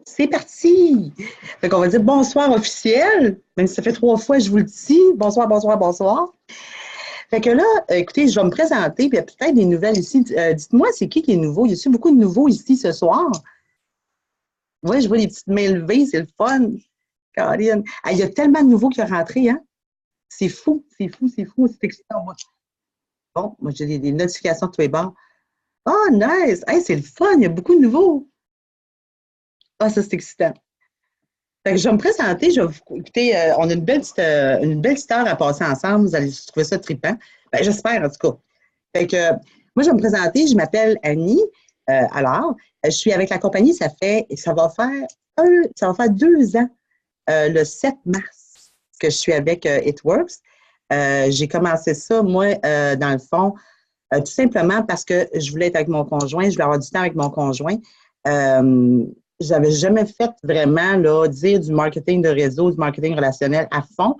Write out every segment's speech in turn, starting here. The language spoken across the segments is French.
C'est parti! Fait qu'on va dire bonsoir officiel, même si ça fait 3 fois que je vous le dis. Bonsoir, bonsoir, bonsoir. Fait que là, écoutez, je vais me présenter, puis il y a peut-être des nouvelles ici. Dites-moi, c'est qui est nouveau? Y a-t-il beaucoup de nouveaux ici ce soir? Oui, je vois les petites mains levées, c'est le fun. Caroline. Ah, il y a tellement de nouveaux qui sont rentrés, hein? C'est fou, c'est fou, c'est fou, c'est excitant. Bon, moi, j'ai des notifications de tous les bords. Oh, nice! Hey, c'est le fun, il y a beaucoup de nouveaux. Ah, ça, c'est excitant. Fait que je vais me présenter, je vais vous écouter, on a une belle petite heure à passer ensemble, vous allez trouver ça trippant. Ben, j'espère en tout cas. Fait que moi, je vais me présenter, je m'appelle Annie. Je suis avec la compagnie, ça va faire 2 ans, le 7 mars, que je suis avec It Works. J'ai commencé ça, moi, dans le fond, tout simplement parce que je voulais être avec mon conjoint, je voulais avoir du temps avec mon conjoint. Euh, J'avais jamais fait vraiment là, dire du marketing de réseau, du marketing relationnel à fond.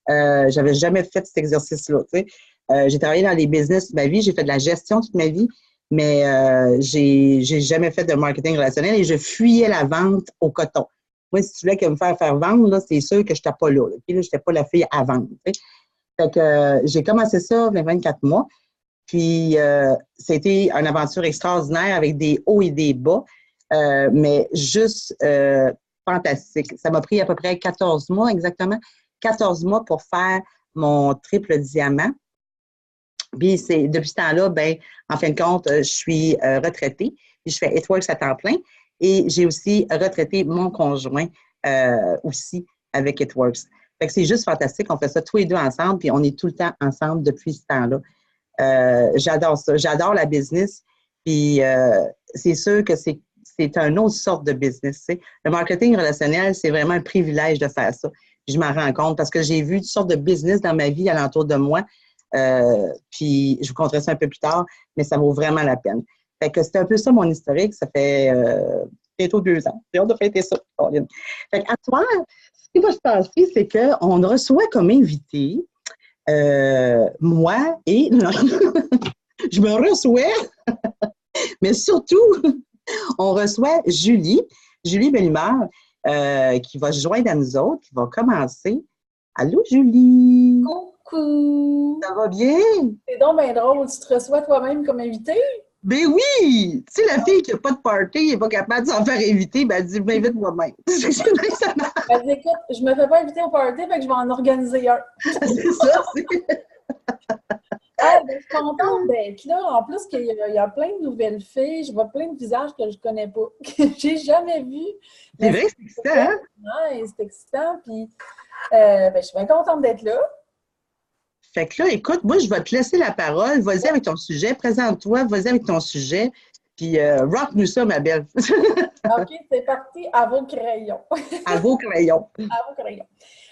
J'avais jamais fait cet exercice-là. Tu sais. J'ai travaillé dans les business toute ma vie, j'ai fait de la gestion toute ma vie, mais j'ai jamais fait de marketing relationnel et je fuyais la vente au coton. Moi, si tu voulais que me faire vendre, là, c'est sûr que je n'étais pas là. Puis là, je n'étais pas la fille à vendre. Tu sais. Fait que j'ai commencé ça il y a 24 mois. Puis, c'était une aventure extraordinaire avec des hauts et des bas, mais juste fantastique. Ça m'a pris à peu près 14 mois, exactement, 14 mois pour faire mon triple diamant. Puis, depuis ce temps-là, ben, en fin de compte, je suis retraitée, puis je fais It Works à temps plein. Et j'ai aussi retraité mon conjoint aussi avec It Works. Fait que c'est juste fantastique. On fait ça tous les deux ensemble, puis on est tout le temps ensemble depuis ce temps-là. J'adore ça. J'adore la business. Puis c'est sûr que c'est une autre sorte de business. Tu sais. Le marketing relationnel, c'est vraiment un privilège de faire ça. Puis je m'en rends compte parce que j'ai vu toutes sortes de business dans ma vie alentour de moi. Puis je vous conterai ça un peu plus tard, mais ça vaut vraiment la peine. Fait que c'est un peu ça mon historique. Ça fait bientôt 2 ans. J'ai hâte de fêter ça. Fait qu'à toi, ce qui va se passer, c'est qu'on reçoit comme invité moi et je me reçois, mais surtout, on reçoit Julie Bellemare, qui va se joindre à nous autres, qui va commencer. Allô, Julie? Coucou! Ça va bien? C'est donc bien drôle, tu te reçois toi-même comme invité? Ben oui! Tu sais, la fille qui n'a pas de party, elle n'est pas capable de s'en faire inviter, ben elle dit, m'invite moi-même. C'est ça. Elle dit, écoute, je me fais pas inviter au party, fait que je vais en organiser un. C'est ça, Ah, ben, je suis contente d'être là. En plus, il y a plein de nouvelles filles. Je vois plein de visages que je connais pas, que j'ai jamais vus. c'est Mais vrai, c'est excitant, hein? c'est excitant. Puis, je suis bien contente d'être là. Fait que là, écoute, moi, je vais te laisser la parole. Vas-y avec ton sujet. Présente-toi, vas-y avec ton sujet. Puis, rock-nous ça, ma belle. OK, c'est parti, à vos crayons. À vos crayons. À vos crayons.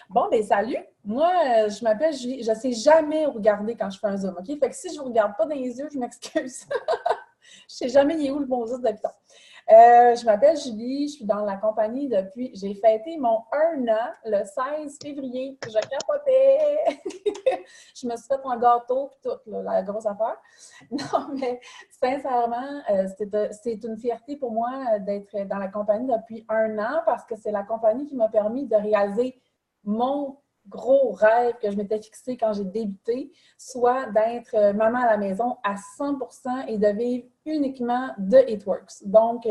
Bon, ben salut. Moi, je m'appelle Julie. Je ne sais jamais regarder quand je fais un Zoom, OK? Fait que si je ne vous regarde pas dans les yeux, je m'excuse. Je ne sais jamais il est où le bon 10 d'habitant. Je m'appelle Julie, je suis dans la compagnie depuis... J'ai fêté mon 1 an le 16 février. Je capotais! Je me suis fait un gâteau et tout, là, la grosse affaire. Non, mais sincèrement, c'est une fierté pour moi d'être dans la compagnie depuis 1 an parce que c'est la compagnie qui m'a permis de réaliser mon gros rêve que je m'étais fixé quand j'ai débuté, soit d'être maman à la maison à 100% et de vivre uniquement de It Works. Donc,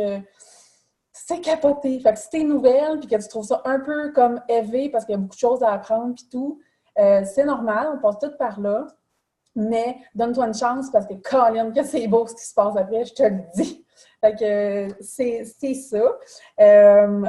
c'est capoté. Fait que si t'es nouvelle puis que tu trouves ça un peu comme élevé parce qu'il y a beaucoup de choses à apprendre puis tout, c'est normal, on passe tout par là. Mais donne-toi une chance parce que, Colin, que c'est beau ce qui se passe après, je te le dis. Fait que c'est ça.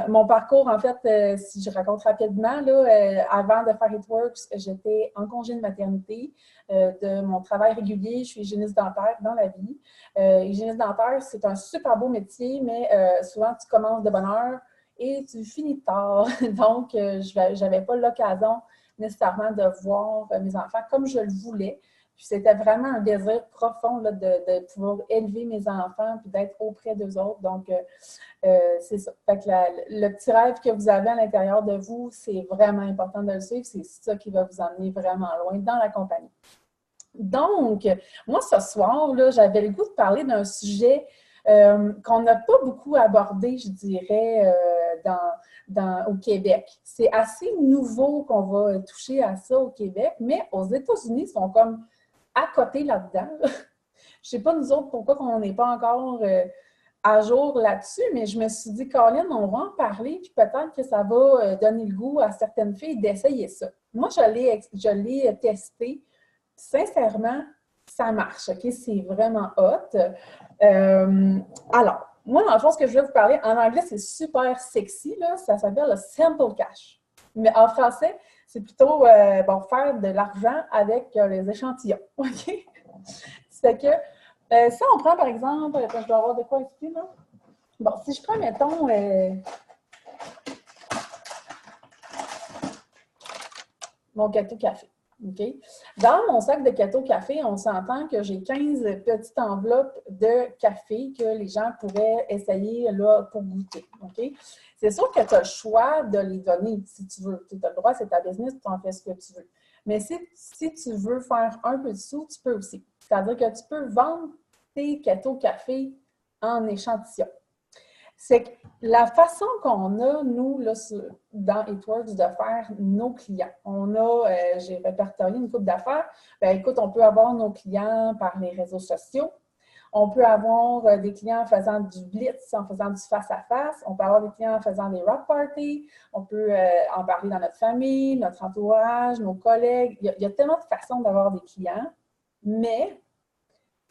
Mon parcours, en fait, si je raconte rapidement, là, avant de faire It Works, j'étais en congé de maternité de mon travail régulier. Je suis hygiéniste dentaire dans la vie. Hygiéniste dentaire, c'est un super beau métier, mais souvent, tu commences de bonne heure et tu finis tard. Donc, je n'avais pas l'occasion nécessairement de voir mes enfants comme je le voulais. Puis c'était vraiment un désir profond là, de pouvoir élever mes enfants puis d'être auprès d'eux autres. Donc, c'est ça. Fait que le petit rêve que vous avez à l'intérieur de vous, c'est vraiment important de le suivre. C'est ça qui va vous emmener vraiment loin dans la compagnie. Donc, moi, ce soir, là, j'avais le goût de parler d'un sujet qu'on n'a pas beaucoup abordé, je dirais, au Québec. C'est assez nouveau qu'on va toucher à ça au Québec, mais aux États-Unis, ils sont comme à côté là-dedans. Je ne sais pas, nous autres, pourquoi on n'est pas encore à jour là-dessus, mais je me suis dit, Colin, on va en parler, puis peut-être que ça va donner le goût à certaines filles d'essayer ça. Moi, je l'ai testé. Sincèrement, ça marche, OK? C'est vraiment hot. Alors, moi, dans le fond, ce que je vais vous parler, en anglais, c'est super sexy, là. Ça s'appelle le Simple Cash. Mais en français, c'est plutôt, faire de l'argent avec les échantillons, OK? C'est que, si on prend, par exemple, je dois avoir de quoi ici, là. Bon, si je prends, mettons, mon gâteau café. OK? Dans mon sac de gâteau café, on s'entend que j'ai 15 petites enveloppes de café que les gens pourraient essayer là, pour goûter. OK? C'est sûr que tu as le choix de les donner si tu veux. Tu as le droit, c'est ta business, tu en fais ce que tu veux. Mais si tu veux faire un peu de sous, tu peux aussi. C'est-à-dire que tu peux vendre tes gâteaux café en échantillon. C'est que la façon qu'on a, nous, là, dans It Works, de faire nos clients. J'ai répertorié une couple d'affaires. Bien, écoute, on peut avoir nos clients par les réseaux sociaux. On peut avoir des clients en faisant du blitz, en faisant du face-à-face. On peut avoir des clients en faisant des rock parties. On peut en parler dans notre famille, notre entourage, nos collègues. Il y a tellement de façons d'avoir des clients, mais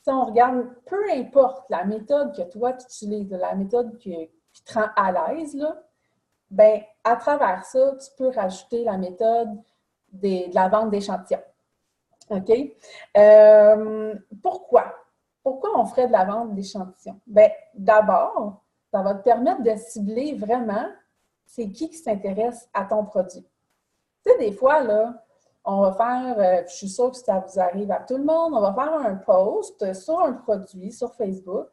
si on regarde, peu importe la méthode que toi tu utilises, la méthode qui te rend à l'aise, là, bien, à travers ça, tu peux rajouter la méthode de la vente d'échantillons. OK? Pourquoi? Pourquoi on ferait de la vente d'échantillons? Bien, d'abord, ça va te permettre de cibler vraiment c'est qui s'intéresse à ton produit. Tu sais, des fois, là, on va faire, je suis sûre que ça vous arrive à tout le monde, on va faire un post sur un produit sur Facebook.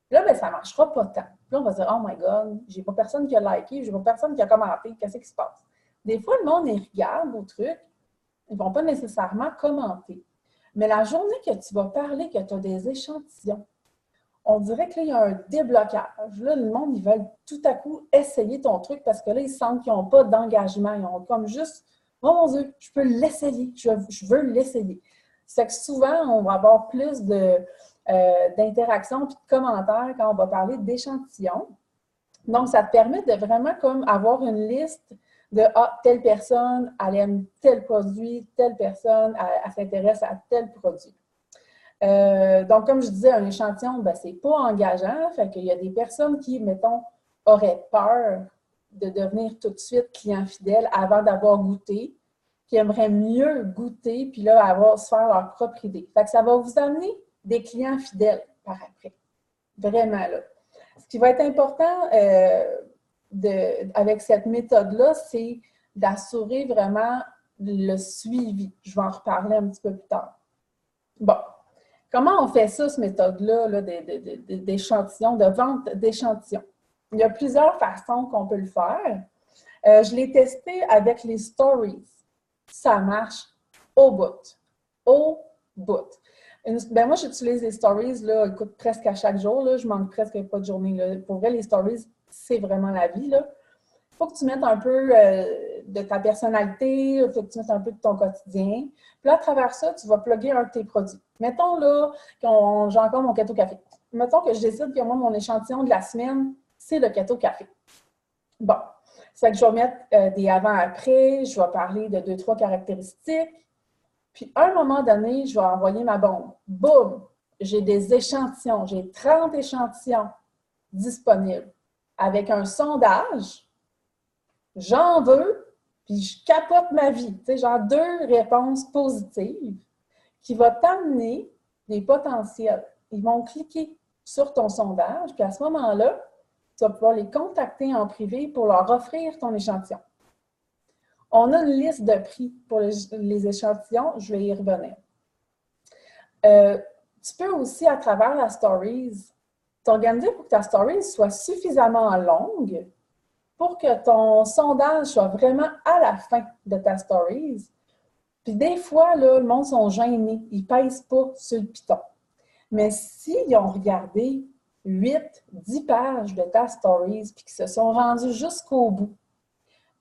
Là, bien, ça ne marchera pas tant. Puis là, on va se dire, oh my God, j'ai pas personne qui a liké, j'ai pas personne qui a commenté, qu'est-ce qui se passe? Des fois, le monde, il regarde vos trucs, ils ne vont pas nécessairement commenter. Mais la journée que tu vas parler, que tu as des échantillons, on dirait que là, il y a un déblocage. Là, le monde, ils veulent tout à coup essayer ton truc parce que là, ils sentent qu'ils n'ont pas d'engagement. Ils ont comme juste, oh mon Dieu, je peux l'essayer, je veux l'essayer. C'est que souvent, on va avoir plus d'interactions et de commentaires quand on va parler d'échantillons. Donc, ça te permet de vraiment comme avoir une liste de telle personne, elle aime tel produit, telle personne, elle s'intéresse à tel produit. Donc, comme je disais, un échantillon, ben, c'est pas engageant. Fait qu'il y a des personnes qui, mettons, auraient peur de devenir tout de suite client fidèle avant d'avoir goûté, qui aimeraient mieux goûter, puis là, se faire leur propre idée. Fait que ça va vous amener des clients fidèles par après. Vraiment, là. Ce qui va être important avec cette méthode-là, c'est d'assurer vraiment le suivi. Je vais en reparler un petit peu plus tard. Bon. Comment on fait ça, cette méthode-là là, d'échantillons, de vente d'échantillons? Il y a plusieurs façons qu'on peut le faire. Je l'ai testé avec les stories. Ça marche au bout. Au bout. Moi, j'utilise les stories, là, écoute, presque à chaque jour. Là, je manque presque pas de journée. Là. Pour vrai, les stories, c'est vraiment la vie. Il faut que tu mettes un peu de ta personnalité, il faut que tu mettes un peu de ton quotidien. Puis là, à travers ça, tu vas plugger un de tes produits. Mettons là, j'ai encore mon gâteau café. Mettons que je décide que moi, mon échantillon de la semaine, c'est le gâteau café. Bon, c'est que je vais mettre des avant-après, je vais parler de 2-3 caractéristiques. Puis, à un moment donné, je vais envoyer ma bombe. Boum! J'ai des échantillons. J'ai 30 échantillons disponibles. Avec un sondage, j'en veux, puis je capote ma vie. Tu sais, genre 2 réponses positives qui vont t'amener des potentiels. Ils vont cliquer sur ton sondage, puis à ce moment-là, tu vas pouvoir les contacter en privé pour leur offrir ton échantillon. On a une liste de prix pour les échantillons, je vais y revenir. Tu peux aussi, à travers la Stories, t'organiser pour que ta Stories soit suffisamment longue pour que ton sondage soit vraiment à la fin de ta Stories. Puis des fois, là, le monde sont gênés, ils ne pèsent pas sur le piton. Mais s'ils ont regardé 8, 10 pages de ta stories puis qui se sont rendus jusqu'au bout,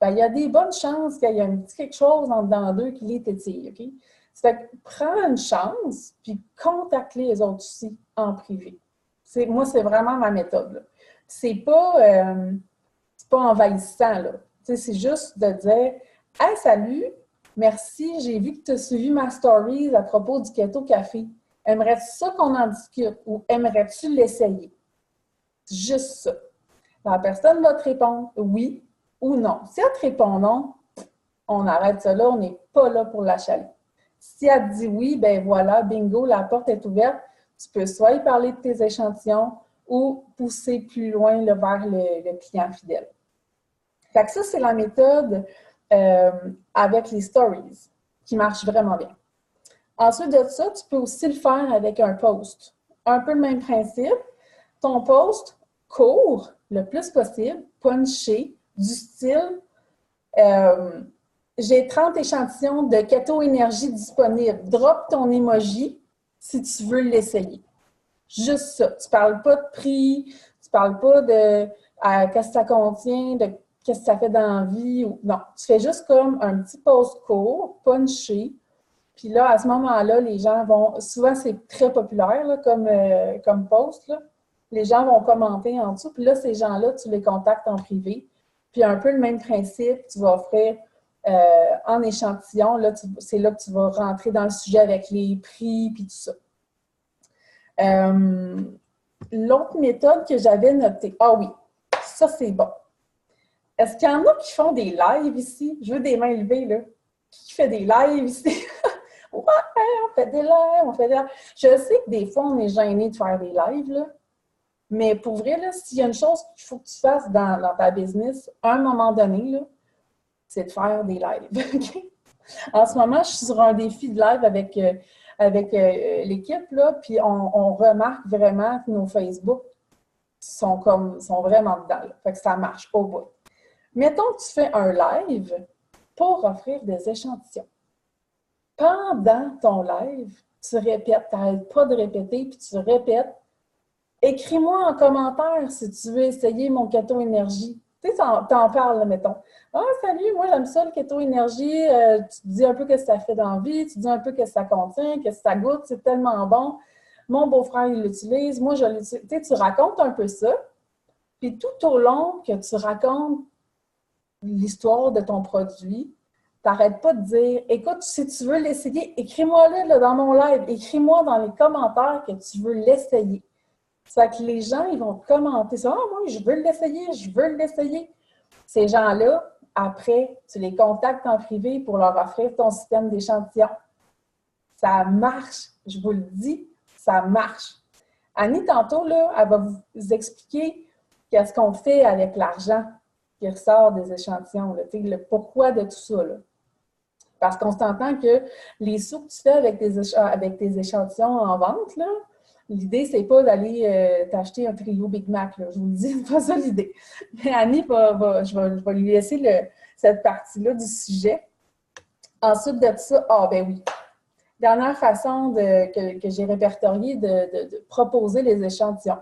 ben, il y a des bonnes chances qu'il y ait un petit quelque chose en dedans d'eux qui les tétille, OK? C'est que prends une chance, puis contacte les autres aussi en privé. Moi, c'est vraiment ma méthode, là. C'est pas envahissant, là. C'est juste de dire « Hey, salut, merci, j'ai vu que tu as suivi ma story à propos du Keto Café. Aimerais-tu ça qu'on en discute ou aimerais-tu l'essayer? » C'est juste ça. La personne va te répondre oui ou non. Si elle te répond non, on arrête ça là, on n'est pas là pour l'achaler. Si elle te dit oui, ben voilà, bingo, la porte est ouverte. Tu peux soit y parler de tes échantillons ou pousser plus loin là, vers le client fidèle. Fait que ça, c'est la méthode avec les stories qui marche vraiment bien. Ensuite de ça, tu peux aussi le faire avec un post. Un peu le même principe. Ton post court le plus possible, punché, du style j'ai 30 échantillons de Keto Énergie disponibles. Drop ton emoji si tu veux l'essayer. Juste ça. Tu ne parles pas de prix, tu ne parles pas de qu'est-ce que ça contient, de qu'est-ce que ça fait dans la vie. Non, tu fais juste comme un petit post court, punché. Puis là, à ce moment-là, les gens vont... Souvent, c'est très populaire là, comme post. Là. Les gens vont commenter en dessous. Puis là, ces gens-là, tu les contactes en privé. Puis un peu le même principe, tu vas offrir en échantillon. Là, c'est là que tu vas rentrer dans le sujet avec les prix puis tout ça. L'autre méthode que j'avais notée, ah oui, ça c'est bon. Est-ce qu'il y en a qui font des lives ici? Je veux des mains levées, là. Qui fait des lives ici? Ouais, on fait des lives, Je sais que des fois, on est gêné de faire des lives, là. Mais pour vrai, là, s'il y a une chose qu'il faut que tu fasses dans ta business, à un moment donné, là, c'est de faire des lives. Okay? En ce moment, je suis sur un défi de live avec l'équipe, là, puis on remarque vraiment que nos Facebook sont vraiment dedans. Là. Fait que ça marche au bout. Mettons que tu fais un live pour offrir des échantillons. Pendant ton live, tu répètes, tu n'arrêtes pas de répéter, puis tu répètes. Écris-moi en commentaire si tu veux essayer mon Keto Énergie. Tu sais, t'en parles, là, mettons. Ah, salut, moi j'aime ça le Keto Énergie. Tu dis un peu ce que ça fait dans la vie, tu dis un peu ce que ça contient, que ça goûte, c'est tellement bon. Mon beau-frère, il l'utilise, moi je l'utilise. Tu sais, tu racontes un peu ça. Puis tout au long que tu racontes l'histoire de ton produit, t'arrêtes pas de dire, écoute, si tu veux l'essayer, écris-moi là, dans mon live, écris-moi dans les commentaires que tu veux l'essayer. Ça fait que les gens, ils vont commenter ça. « Ah, moi, je veux l'essayer, je veux l'essayer. » Ces gens-là, après, tu les contactes en privé pour leur offrir ton système d'échantillon. Ça marche, je vous le dis, ça marche. Annie, tantôt, là, elle va vous expliquer qu'est-ce qu'on fait avec l'argent qui ressort des échantillons, là, le pourquoi de tout ça. Là. Parce qu'on s'entend que les sous que tu fais avec tes échantillons en vente, là, l'idée, c'est pas d'aller t'acheter un trio Big Mac, là. Je vous le dis, c'est pas ça l'idée. Mais Annie, je vais lui laisser cette partie-là du sujet. Ensuite de ça, ben oui. Dernière façon que j'ai répertoriée de proposer les échantillons.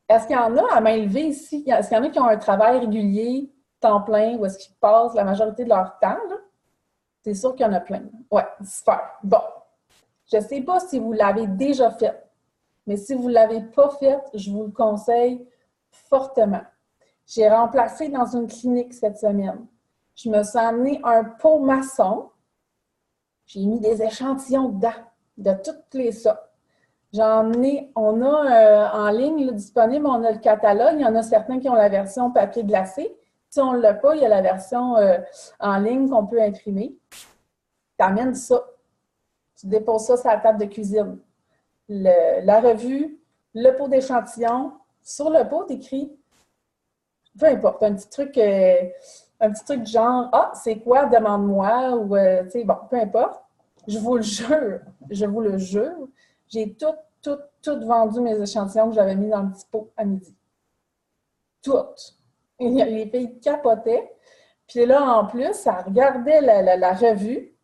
Est-ce qu'il y en a à main levée ici? Est-ce qu'il y en a qui ont un travail régulier, temps plein, ou est-ce qu'ils passent la majorité de leur temps, là? C'est sûr qu'il y en a plein. Oui, super. Bon. Je ne sais pas si vous l'avez déjà fait. Mais si vous ne l'avez pas fait, je vous le conseille fortement. J'ai remplacé dans une clinique cette semaine. Je me suis amené un pot maçon. J'ai mis des échantillons dedans, de toutes les sortes. On a en ligne disponible, on a le catalogue. Il y en a certains qui ont la version papier glacé. Si on ne l'a pas, il y a la version en ligne qu'on peut imprimer. Tu amènes ça. Tu déposes ça sur la table de cuisine. La revue, le pot d'échantillon. Sur le pot, tu écris, peu importe, un petit truc du genre, ah, c'est quoi, demande-moi, ou, tu sais, bon, peu importe. Je vous le jure, j'ai tout vendu mes échantillons que j'avais mis dans le petit pot à midi. Toutes. Les filles capotaient. Puis là, en plus, ça regardait la revue.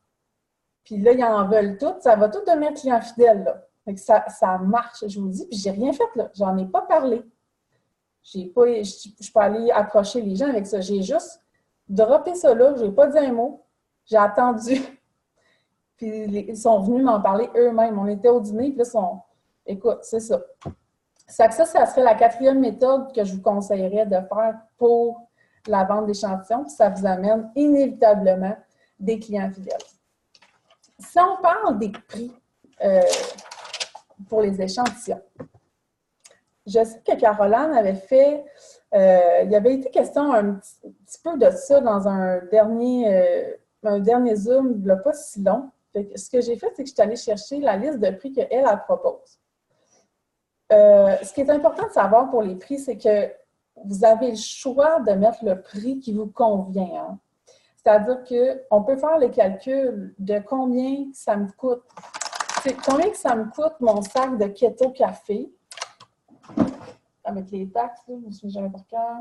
Puis là, ils en veulent toutes. Ça va tout devenir client fidèle, là. Fait que ça marche, je vous dis, puis j'ai rien fait, là. J'en ai pas parlé. Je ne suis pas allée approcher les gens avec ça. J'ai juste droppé ça là, je n'ai pas dit un mot. J'ai attendu. Puis ils sont venus m'en parler eux-mêmes. On était au dîner, puis là, écoute, c'est ça. Ça serait la 4e méthode que je vous conseillerais de faire pour la vente d'échantillons, puis ça vous amène inévitablement des clients fidèles. Si on parle des prix pour les échantillons, je sais que Caroline avait fait, il y avait été question un petit peu de ça dans un dernier Zoom, il n'y a pas si long. Fait que ce que j'ai fait, c'est que je suis allée chercher la liste de prix qu'elle propose. Ce qui est important de savoir pour les prix, c'est que vous avez le choix de mettre le prix qui vous convient. Hein. C'est-à-dire qu'on peut faire le calcul de combien ça me coûte. Combien que ça me coûte mon sac de Keto Café avec les taxes, là, je me suis jamais par cœur.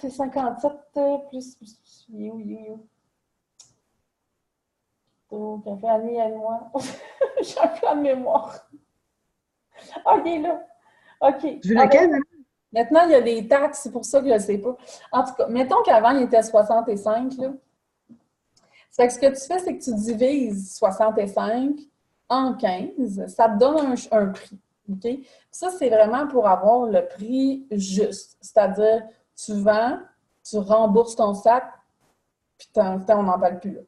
C'est 57 plus. Keto Café, année à moi. J'ai un plan de mémoire. OK, là. OK. Tu veux lequel? Maintenant, il y a des taxes, c'est pour ça que je ne sais pas. En tout cas, mettons qu'avant, il était 65, là. Ça fait que ce que tu fais, c'est que tu divises 65 en 15. Ça te donne un prix. OK? Ça, c'est vraiment pour avoir le prix juste. C'est-à-dire, tu vends, tu rembourses ton sac, puis on n'en parle plus, là.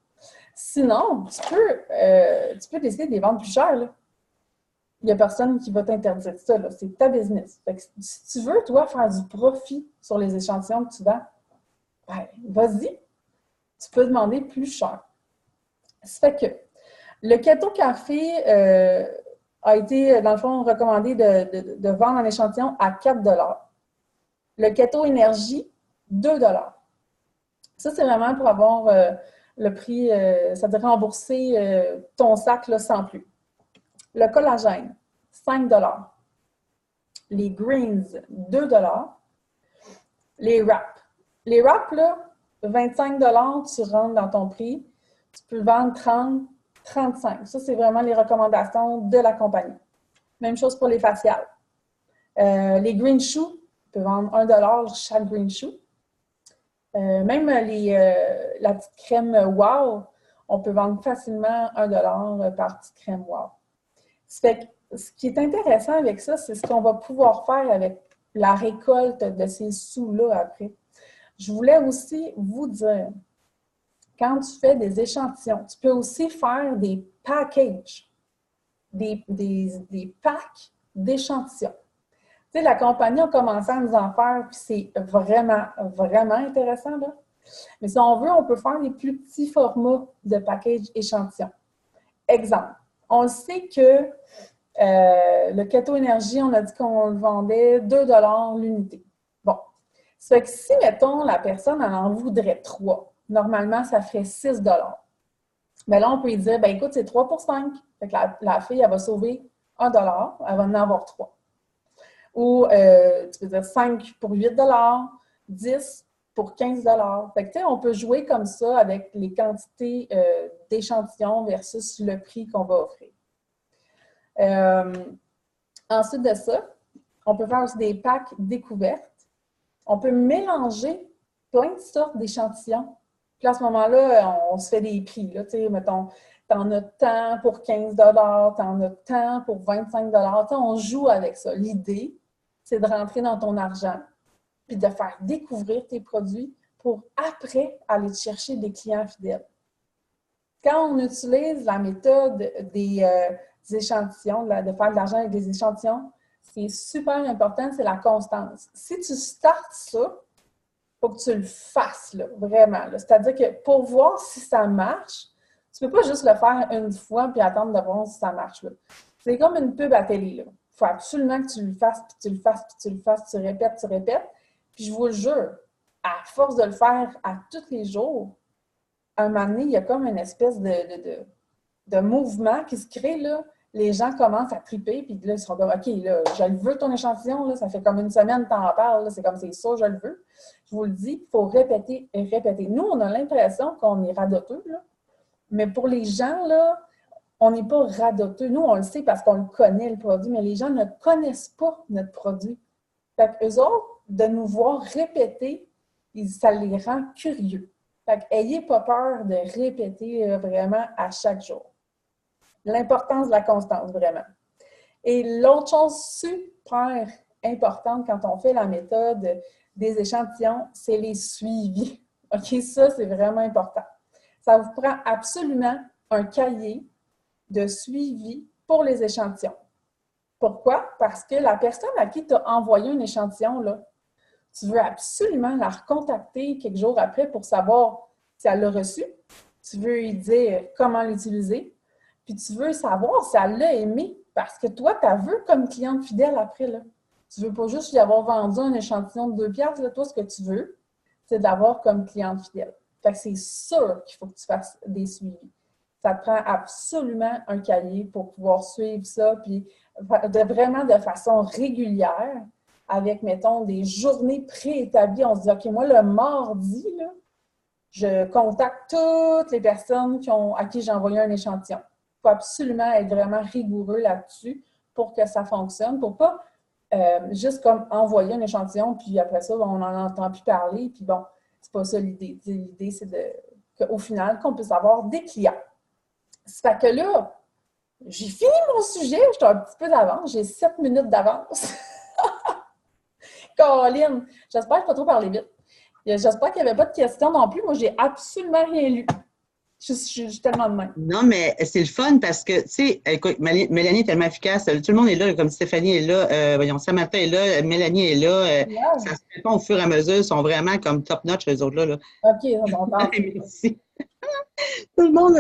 Sinon, tu peux décider de les vendre plus cher, là. Il n'y a personne qui va t'interdire ça, là. C'est ta business. Fait que si tu veux, toi, faire du profit sur les échantillons que tu vends, ben, vas-y. Tu peux demander plus cher. Ça fait que le Keto Café a été, dans le fond, recommandé de vendre un échantillon à 4 $. Le Keto Énergie, 2 $. Ça, c'est vraiment pour avoir le prix, ça devrait rembourser ton sac là, sans plus. Le collagène, 5 $. Les greens, 2 $. Les wraps. Les wraps, là, 25 $, tu rentres dans ton prix. Tu peux le vendre 30, 35. Ça, c'est vraiment les recommandations de la compagnie. Même chose pour les faciales. Les green shoes, tu peux vendre 1 $ chaque green shoe. Même la petite crème Wow, on peut vendre facilement 1 $ par petite crème Wow. Ça fait que, ce qui est intéressant avec ça, c'est ce qu'on va pouvoir faire avec la récolte de ces sous-là après. Je voulais aussi vous dire, quand tu fais des échantillons, tu peux aussi faire des packages, des packs d'échantillons. Tu sais, la compagnie a commencé à nous en faire, puis c'est vraiment, vraiment intéressant, là. Mais si on veut, on peut faire des plus petits formats de packages échantillons. Exemple, on sait que le Keto Énergie, on a dit qu'on le vendait 2 $ l'unité. Bon, ça fait que si, mettons, la personne elle en voudrait 3, normalement, ça ferait 6 $. Mais là, on peut lui dire, ben écoute, c'est 3 pour 5. Fait que la fille, elle va sauver 1 $, elle va en avoir 3. Ou tu peux dire 5 pour 8 $, 10 pour 15 $. Fait que, tu sais, on peut jouer comme ça avec les quantités d'échantillons versus le prix qu'on va offrir. Ensuite de ça, on peut faire aussi des packs découvertes. On peut mélanger plein de sortes d'échantillons. Puis à ce moment-là, on se fait des prix. Là, tu sais, mettons, t'en as tant pour 15 $, t'en as tant pour 25 $. Tu sais, on joue avec ça. L'idée, c'est de rentrer dans ton argent puis de faire découvrir tes produits pour après aller te chercher des clients fidèles. Quand on utilise la méthode des échantillons, de faire de l'argent avec des échantillons, ce qui est super important, c'est la constance. Si tu startes ça, il faut que tu le fasses, là, vraiment. C'est-à-dire que pour voir si ça marche, tu ne peux pas juste le faire une fois puis attendre de voir si ça marche. C'est comme une pub à télé. Il faut absolument que tu le fasses, puis tu le fasses, puis tu le fasses, tu répètes. Puis je vous le jure, à force de le faire à tous les jours, à un moment donné, il y a comme une espèce de mouvement qui se crée, là. Les gens commencent à triper, puis là, ils seront comme, OK, là, je le veux, ton échantillon, là, ça fait comme une semaine que tu en parles, là, c'est comme, c'est ça, je le veux. Je vous le dis, il faut répéter et répéter. Nous, on a l'impression qu'on est radoteux, là, mais pour les gens, là, on n'est pas radoteux. Nous, on le sait parce qu'on le connaît, le produit, mais les gens ne connaissent pas notre produit. Fait qu'eux autres, de nous voir répéter, ça les rend curieux. Fait qu'ayez pas peur de répéter vraiment à chaque jour. L'importance de la constance, vraiment. Et l'autre chose super importante quand on fait la méthode des échantillons, c'est les suivis. OK, ça, c'est vraiment important. Ça vous prend absolument un cahier de suivi pour les échantillons. Pourquoi? Parce que la personne à qui tu as envoyé un échantillon, là, tu veux absolument la recontacter quelques jours après pour savoir si elle l'a reçu. Tu veux lui dire comment l'utiliser. Puis tu veux savoir si elle l'a aimé. Parce que toi, tu as vu comme cliente fidèle après. Là. Tu ne veux pas juste lui avoir vendu un échantillon de 2 piastres. Là. Toi, ce que tu veux, c'est d'avoir comme cliente fidèle. Fait que c'est sûr qu'il faut que tu fasses des suivis. Ça te prend absolument un cahier pour pouvoir suivre ça, puis vraiment de façon régulière, avec, mettons, des journées préétablies. On se dit, OK, moi, le mardi, là, je contacte toutes les personnes à qui j'ai envoyé un échantillon. Il faut absolument être vraiment rigoureux là-dessus pour que ça fonctionne, pour pas juste comme envoyer un échantillon, puis après ça, on n'en entend plus parler, puis bon, c'est pas ça l'idée. L'idée, c'est qu'au final, qu'on puisse avoir des clients. Ça fait que là, j'ai fini mon sujet, j'étais un petit peu d'avance, j'ai 7 minutes d'avance. Colline, j'espère que je ne vais pas trop parler vite. J'espère qu'il n'y avait pas de questions non plus. Moi, j'ai absolument rien lu. Je suis tellement de même. Non, mais c'est le fun parce que, tu sais, écoute, Mélanie est tellement efficace. Tout le monde est là, comme Stéphanie est là, voyons, Samantha est là, Mélanie est là. Wow. Ça se répond au fur et à mesure. Ils sont vraiment comme top-notch, eux autres-là. Là. OK, on parle. Merci. Tout le monde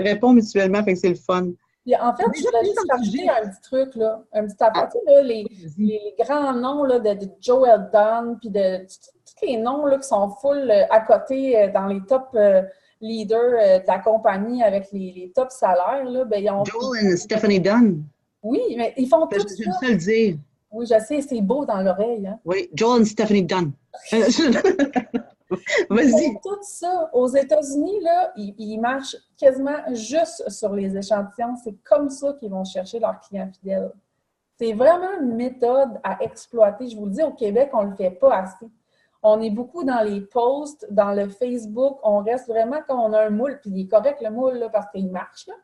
répond mutuellement, fait que c'est le fun. Puis en fait, je voulais juste rajouter un petit truc, là, un petit aparté, là, les grands noms là, de Joel Dunn, puis de tous les noms là, qui sont full à côté dans les top leaders de la compagnie avec les top salaires. Là, ben, ils ont... Joel et Stephanie Dunn. Oui, mais ils font tout ça. Je veux le dire. Oui, je sais, c'est beau dans l'oreille. Hein? Oui, Joel et Stephanie Dunn. Vas-y. Tout ça, aux États-Unis, là, ils marchent quasiment juste sur les échantillons. C'est comme ça qu'ils vont chercher leurs clients fidèles. C'est vraiment une méthode à exploiter. Je vous le dis, au Québec, on ne le fait pas assez. On est beaucoup dans les posts, dans le Facebook. On reste vraiment comme on a un moule. Puis il est correct, le moule, là, parce qu'il marche. Là.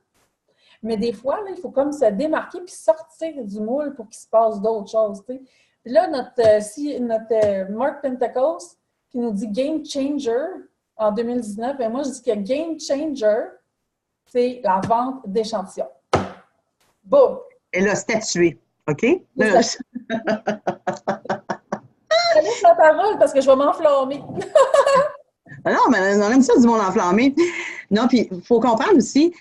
Mais des fois, là, il faut comme se démarquer puis sortir du moule pour qu'il se passe d'autres choses. T'sais. Puis là, notre Mark Pentecost, qui nous dit Game Changer en 2019. Et moi, je dis que Game Changer, c'est la vente d'échantillons. Boum! Elle a statué, OK? Je laisse la parole parce que je vais m'enflammer. Non, mais on aime ça du monde enflammé. Non, puis il faut comprendre aussi,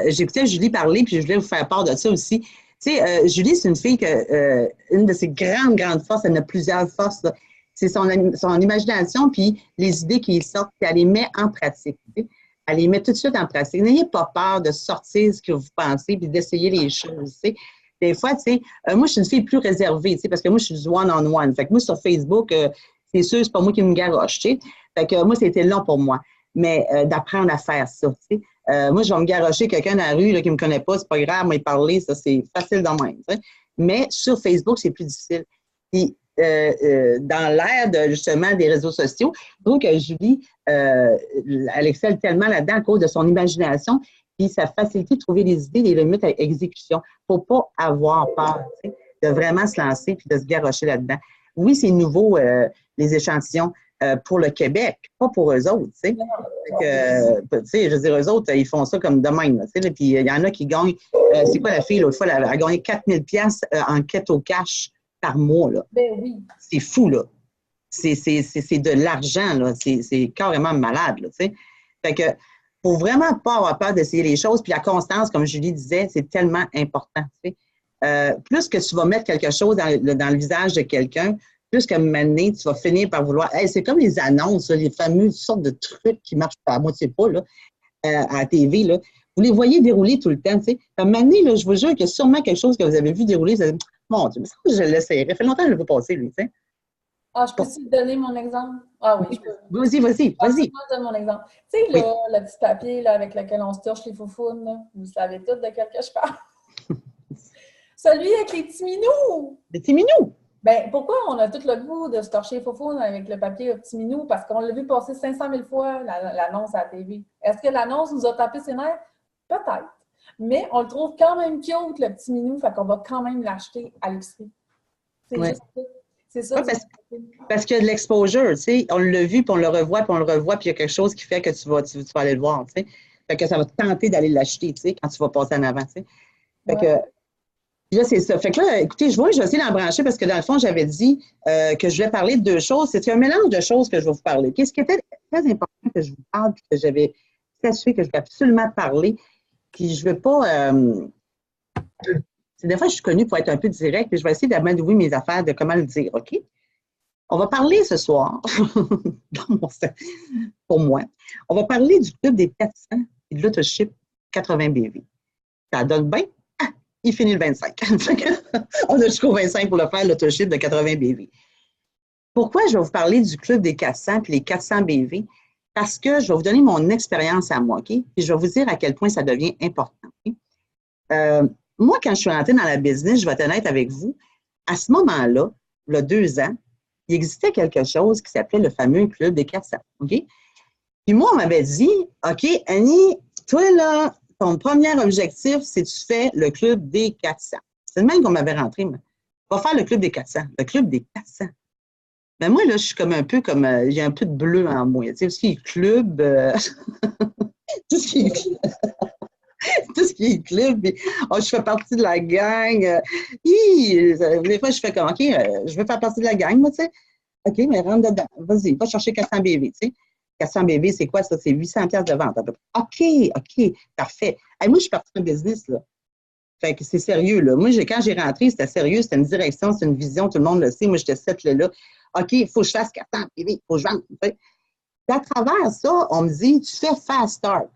j'écoutais Julie parler, puis je voulais vous faire part de ça aussi. Tu sais, Julie, c'est une fille que, une de ses grandes forces, elle a plusieurs forces, là. C'est son imagination, puis les idées qui sortent, puis elle les met en pratique. Tu sais. Elle les met tout de suite en pratique. N'ayez pas peur de sortir ce que vous pensez, puis d'essayer les choses. Tu sais. Des fois, tu sais, moi, je suis une fille plus réservée, tu sais, parce que moi, je suis du one-on-one. Fait que moi, sur Facebook, c'est sûr, c'est pas moi qui me garoche, tu sais. Fait que moi, c'était long pour moi. Mais d'apprendre à faire ça, tu sais. Moi, je vais me garrocher quelqu'un dans la rue là, qui me connaît pas, c'est pas grave, moi, y parler, ça, c'est facile de même, tu sais. Mais sur Facebook, c'est plus difficile. Puis, dans l'ère justement des réseaux sociaux, je trouve que Julie, elle excelle tellement là-dedans à cause de son imagination puis sa facilité de trouver des idées, des limites à exécution. Il ne faut pas avoir peur de vraiment se lancer puis de se garrocher là-dedans. Oui, c'est nouveau, les échantillons pour le Québec, pas pour eux autres. Tu sais, je veux dire, eux autres, ils font ça comme de même. Puis il y en a qui gagnent, c'est quoi la fille l'autre fois, elle a gagné 4000 $ en quête au cash par mois, là. Ben oui. C'est fou, là. C'est de l'argent, là. C'est carrément malade, là, tu sais. Fait que, faut vraiment pas avoir peur d'essayer les choses. Puis la constance, comme Julie disait, c'est tellement important, tu sais. Plus que tu vas mettre quelque chose dans le visage de quelqu'un, plus qu'à un moment donné, tu vas finir par vouloir... Hey, c'est comme les annonces, là, les fameuses sortes de trucs qui marchent à moitié pas, là, à la TV, là. Vous les voyez dérouler tout le temps, tu sais. À un moment donné, là, je vous jure qu'il y a sûrement quelque chose que vous avez vu dérouler, vous avez dit, mon Dieu, mais ça, je l'essayerais. Ça fait longtemps que je l'ai pas passé, lui, tu sais. Ah, je peux-tu te donner mon exemple? Ah oui, je peux. Vas-y, vas-y, Ah, vas-y. moi, je donne mon exemple. Tu sais, Oui. là, le petit papier là, avec lequel on se torche les foufounes, là, vous savez tous de quel que je parle. Celui avec les petits minous! Le petit minou. Ben, pourquoi on a tout le goût de se torcher les foufounes avec le papier au petit minou? Parce qu'on l'a vu passer 500 000 fois, l'annonce à la TV. Est-ce que l'annonce nous a tapé ses nerfs? Peut-être. Mais on le trouve quand même cute, le petit minou, fait qu'on va quand même l'acheter à l'épicerie. C'est Ouais. juste ça. C'est ça Ouais, du marketing. parce qu'il y a de l'exposure, tu sais. On l'a vu, puis on le revoit, puis on le revoit, puis il y a quelque chose qui fait que tu vas aller le voir, tu sais. Fait que ça va te tenter d'aller l'acheter, tu sais, quand tu vas passer en avant, tu sais. Fait Ouais. que là, c'est ça. Fait que là, écoutez, je vais essayer d'en brancher parce que dans le fond, j'avais dit que je voulais parler de deux choses. C'est un mélange de choses que je vais vous parler. Qu'est-ce qui était très important que je vous parle, puis que j'avais statué que je voulais absolument parler, puis je ne veux pas. Des fois, je suis connue pour être un peu direct, puis je vais essayer d'amadouer mes affaires de comment le dire, OK? On va parler ce soir, pour moi, on va parler du Club des 400 et de l'Autoship 80 BV. Ça donne bien? Ah, il finit le 25. On a jusqu'au 25 pour le faire, l'Autoship de 80 BV. Pourquoi je vais vous parler du Club des 400 et les 400 BV? Parce que je vais vous donner mon expérience à moi, OK? Puis je vais vous dire à quel point ça devient important. OK? Moi, quand je suis rentrée dans la business, je vais être honnête avec vous, à ce moment-là, il y a 2 ans, il existait quelque chose qui s'appelait le fameux Club des 400. OK? Puis moi, on m'avait dit, OK, Annie, toi, là, ton premier objectif, c'est tu fais le Club des 400. C'est le même qu'on m'avait rentré. Mais. Va faire le Club des 400. Le Club des 400. Mais moi, là, je suis comme un peu comme, j'ai un peu de bleu en moi. Tu sais, tout ce qui est club, tout ce qui est club, tout ce qui est club, puis, oh, je fais partie de la gang. Des fois, je fais comme, OK, je veux faire partie de la gang, moi, tu sais. OK, mais rentre dedans. Vas-y, va chercher 400 BV, tu sais. 400 BV, c'est quoi ça? C'est 800 pièces de vente à peu près. OK, parfait. Hey, moi, je suis partie en business, là. Fait que c'est sérieux, là. Moi, quand j'ai rentré, c'était sérieux, c'était une direction, c'était une vision, tout le monde le sait. Moi, j'étais cette là. OK, il faut que je fasse 400 BV, il faut que je vende. Puis à travers ça, on me dit, tu fais fast start.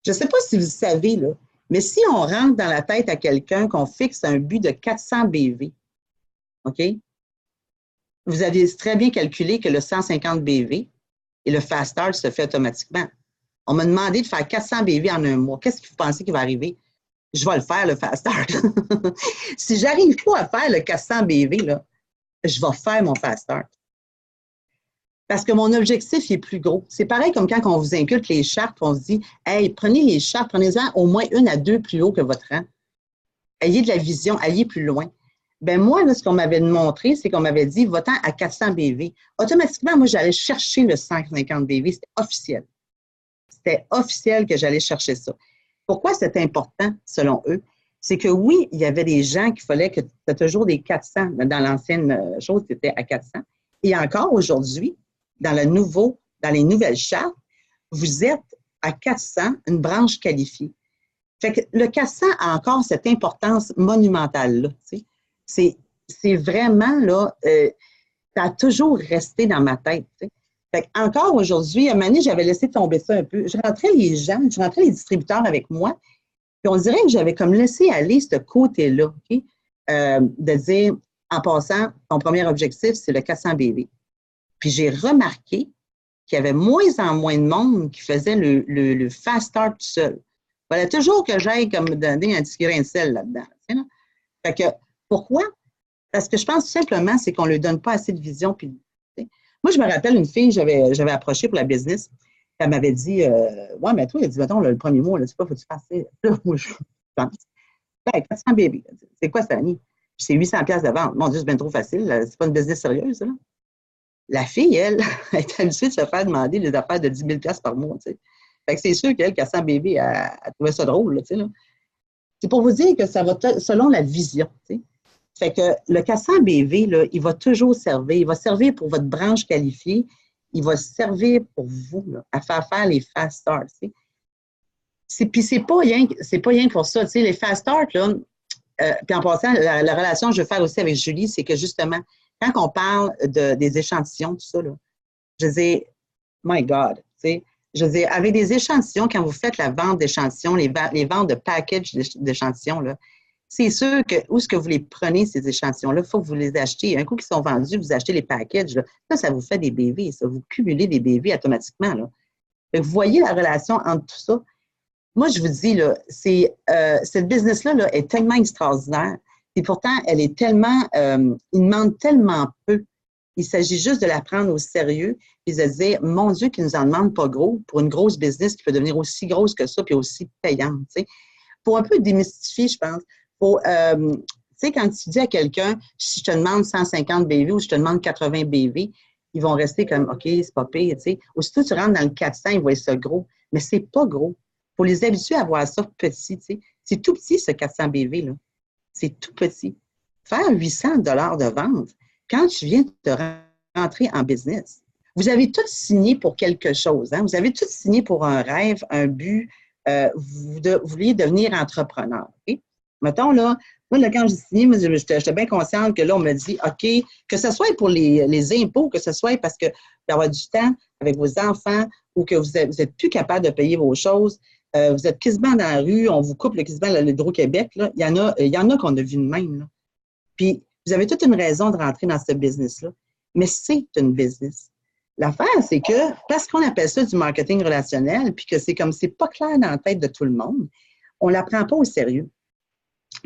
Je ne sais pas si vous savez, là, mais si on rentre dans la tête à quelqu'un qu'on fixe un but de 400 BV, OK? Vous avez très bien calculé que le 150 BV et le fast start se fait automatiquement. On m'a demandé de faire 400 BV en un mois. Qu'est-ce que vous pensez qui va arriver? Je vais le faire, le fast start. Si je n'arrive pas à faire le 400 BV, là, je vais faire mon fast start. Parce que mon objectif est plus gros. C'est pareil comme quand on vous inculque les chartes, on se dit, hey, prenez les chartes, prenez-en au moins 1 à 2 plus haut que votre rang. Ayez de la vision, allez plus loin. Ben moi, là, ce qu'on m'avait montré, c'est qu'on m'avait dit, va-t'en à 400 BV. Automatiquement, moi, j'allais chercher le 150 BV. C'était officiel. C'était officiel que j'allais chercher ça. Pourquoi c'est important, selon eux? C'est que oui, il y avait des gens qu'il fallait que tu aies toujours des 400. Dans l'ancienne chose, tu étais à 400. Et encore aujourd'hui, dans les nouvelles chartes, vous êtes à 400, une branche qualifiée. Fait que le 400 a encore cette importance monumentale-là. Tu sais. C'est vraiment, là, ça a toujours resté dans ma tête. Tu sais. Fait que encore aujourd'hui, à un moment donné, j'avais laissé tomber ça un peu. Je rentrais les distributeurs avec moi, puis on dirait que j'avais comme laissé aller ce côté-là, OK? De dire, en passant, ton premier objectif, c'est le 400 BV. Puis j'ai remarqué qu'il y avait moins en moins de monde qui faisait le fast start tout seul. Il fallait toujours que j'aille comme donner un petit grain de sel là-dedans. Tu sais, là? Fait que, pourquoi? Parce que je pense tout simplement, c'est qu'on ne lui donne pas assez de vision. Puis, tu sais. Moi, je me rappelle une fille, j'avais approché pour la business. Elle m'avait dit, ouais, mais toi, elle dit, mettons, le premier mois, là, tu sais pas, faut que tu fasses ça. Là, moi, je pense, hey, 400 bébés. C'est quoi, ça, Annie? C'est 800 pièces de vente. Mon Dieu, c'est bien trop facile. C'est pas une business sérieuse, là. La fille, elle, est habituée de se faire demander des affaires de 10 000 par mois. Tu sais. Fait que c'est sûr qu'elle, 400 bébés, elle trouvait ça drôle. Là, tu sais, là. C'est pour vous dire que ça va selon la vision. Tu sais. Fait que le 400 BV, là, il va toujours servir. Il va servir pour votre branche qualifiée. Il va servir pour vous là, à faire les fast starts. Tu sais. Puis c'est pas rien que pour ça. Tu sais, les fast starts, là, puis en passant, la relation que je veux faire aussi avec Julie, c'est que justement, quand on parle des échantillons, tout ça, là, je dis, my God, tu sais, je dis, avec des échantillons, quand vous faites la vente d'échantillons, les ventes de package d'échantillons, là, c'est sûr que où est-ce que vous les prenez, ces échantillons-là, il faut que vous les achetiez. Un coup qu'ils sont vendus, vous achetez les packages. Là. Ça vous fait des BV, ça. Vous cumulez des BV automatiquement. Là. Vous voyez la relation entre tout ça. Moi, je vous dis, là, cette business-là là, est tellement extraordinaire. Et pourtant, elle est tellement, il demande tellement peu. Il s'agit juste de la prendre au sérieux et de se dire, mon Dieu, qu'il nous en demande pas gros pour une grosse business qui peut devenir aussi grosse que ça puis aussi payante. Tu sais. Pour un peu démystifier, je pense, tu sais, quand tu dis à quelqu'un, si je te demande 150 BV ou je te demande 80 BV, ils vont rester comme, OK, c'est pas pire, tu sais. Aussitôt tu rentres dans le 400, ils voient ça gros. Mais c'est pas gros. Il faut les habituer à voir ça petit, tu sais. C'est tout petit, ce 400 BV, là. C'est tout petit. Faire 800 $ de vente, quand tu viens de rentrer en business, vous avez tout signé pour quelque chose. Hein? Vous avez tout signé pour un rêve, un but. Vous vouliez devenir entrepreneur. Okay? Mettons, là, moi, là, quand j'ai signé, moi, j'étais bien consciente que là, on me dit, OK, que ce soit pour les impôts, que ce soit parce que vous avoir du temps avec vos enfants ou que vous êtes plus capable de payer vos choses, vous êtes quasiment dans la rue, on vous coupe quasiment l'Hydro-Québec. Là. Il y en a qu'on a vu de même. Là. Puis, vous avez toute une raison de rentrer dans ce business-là. Mais c'est une business. L'affaire, c'est que parce qu'on appelle ça du marketing relationnel, puis que c'est comme c'est pas clair dans la tête de tout le monde, on ne la prend pas au sérieux.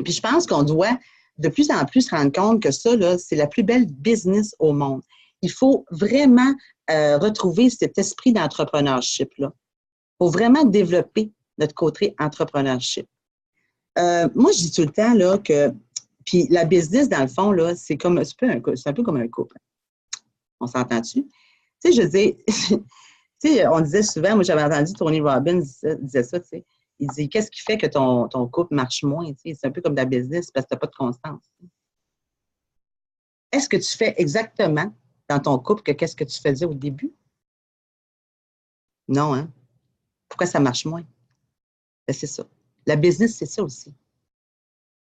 Puis je pense qu'on doit de plus en plus se rendre compte que ça, là, c'est la plus belle business au monde. Il faut vraiment retrouver cet esprit d'entrepreneurship-là. Il faut vraiment développer notre côté entrepreneurship. Moi, je dis tout le temps là, que puis la business, dans le fond, là, c'est un peu comme un couple. On s'entend-tu? Tu sais, je dis, tu sais, on disait souvent, moi j'avais entendu Tony Robbins disait ça, tu sais. Il dit, qu'est-ce qui fait que ton couple marche moins? Tu sais, c'est un peu comme la business parce que tu n'as pas de constance. Est-ce que tu fais exactement dans ton couple que qu'est-ce que tu faisais au début? Non, hein? Pourquoi ça marche moins? Ben, c'est ça. La business, c'est ça aussi.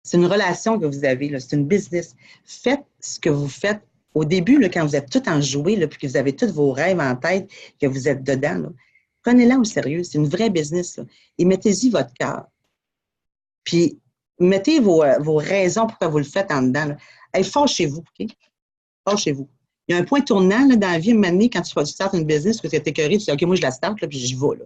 C'est une relation que vous avez, là. C'est une business. Faites ce que vous faites au début, là, quand vous êtes tout enjoué, là, puis que vous avez tous vos rêves en tête, que vous êtes dedans, là, prenez-la au sérieux. C'est une vraie business. Là, et mettez-y votre cœur. Puis, mettez vos raisons pourquoi vous le faites en dedans. Là. Hey, fâchez-vous, OK? Fâchez-vous. Il y a un point tournant là, dans la vie, une année, quand tu startes une business, que tu es écœuré, tu dis, OK, moi, je la starte, là, puis j'y vais. Là.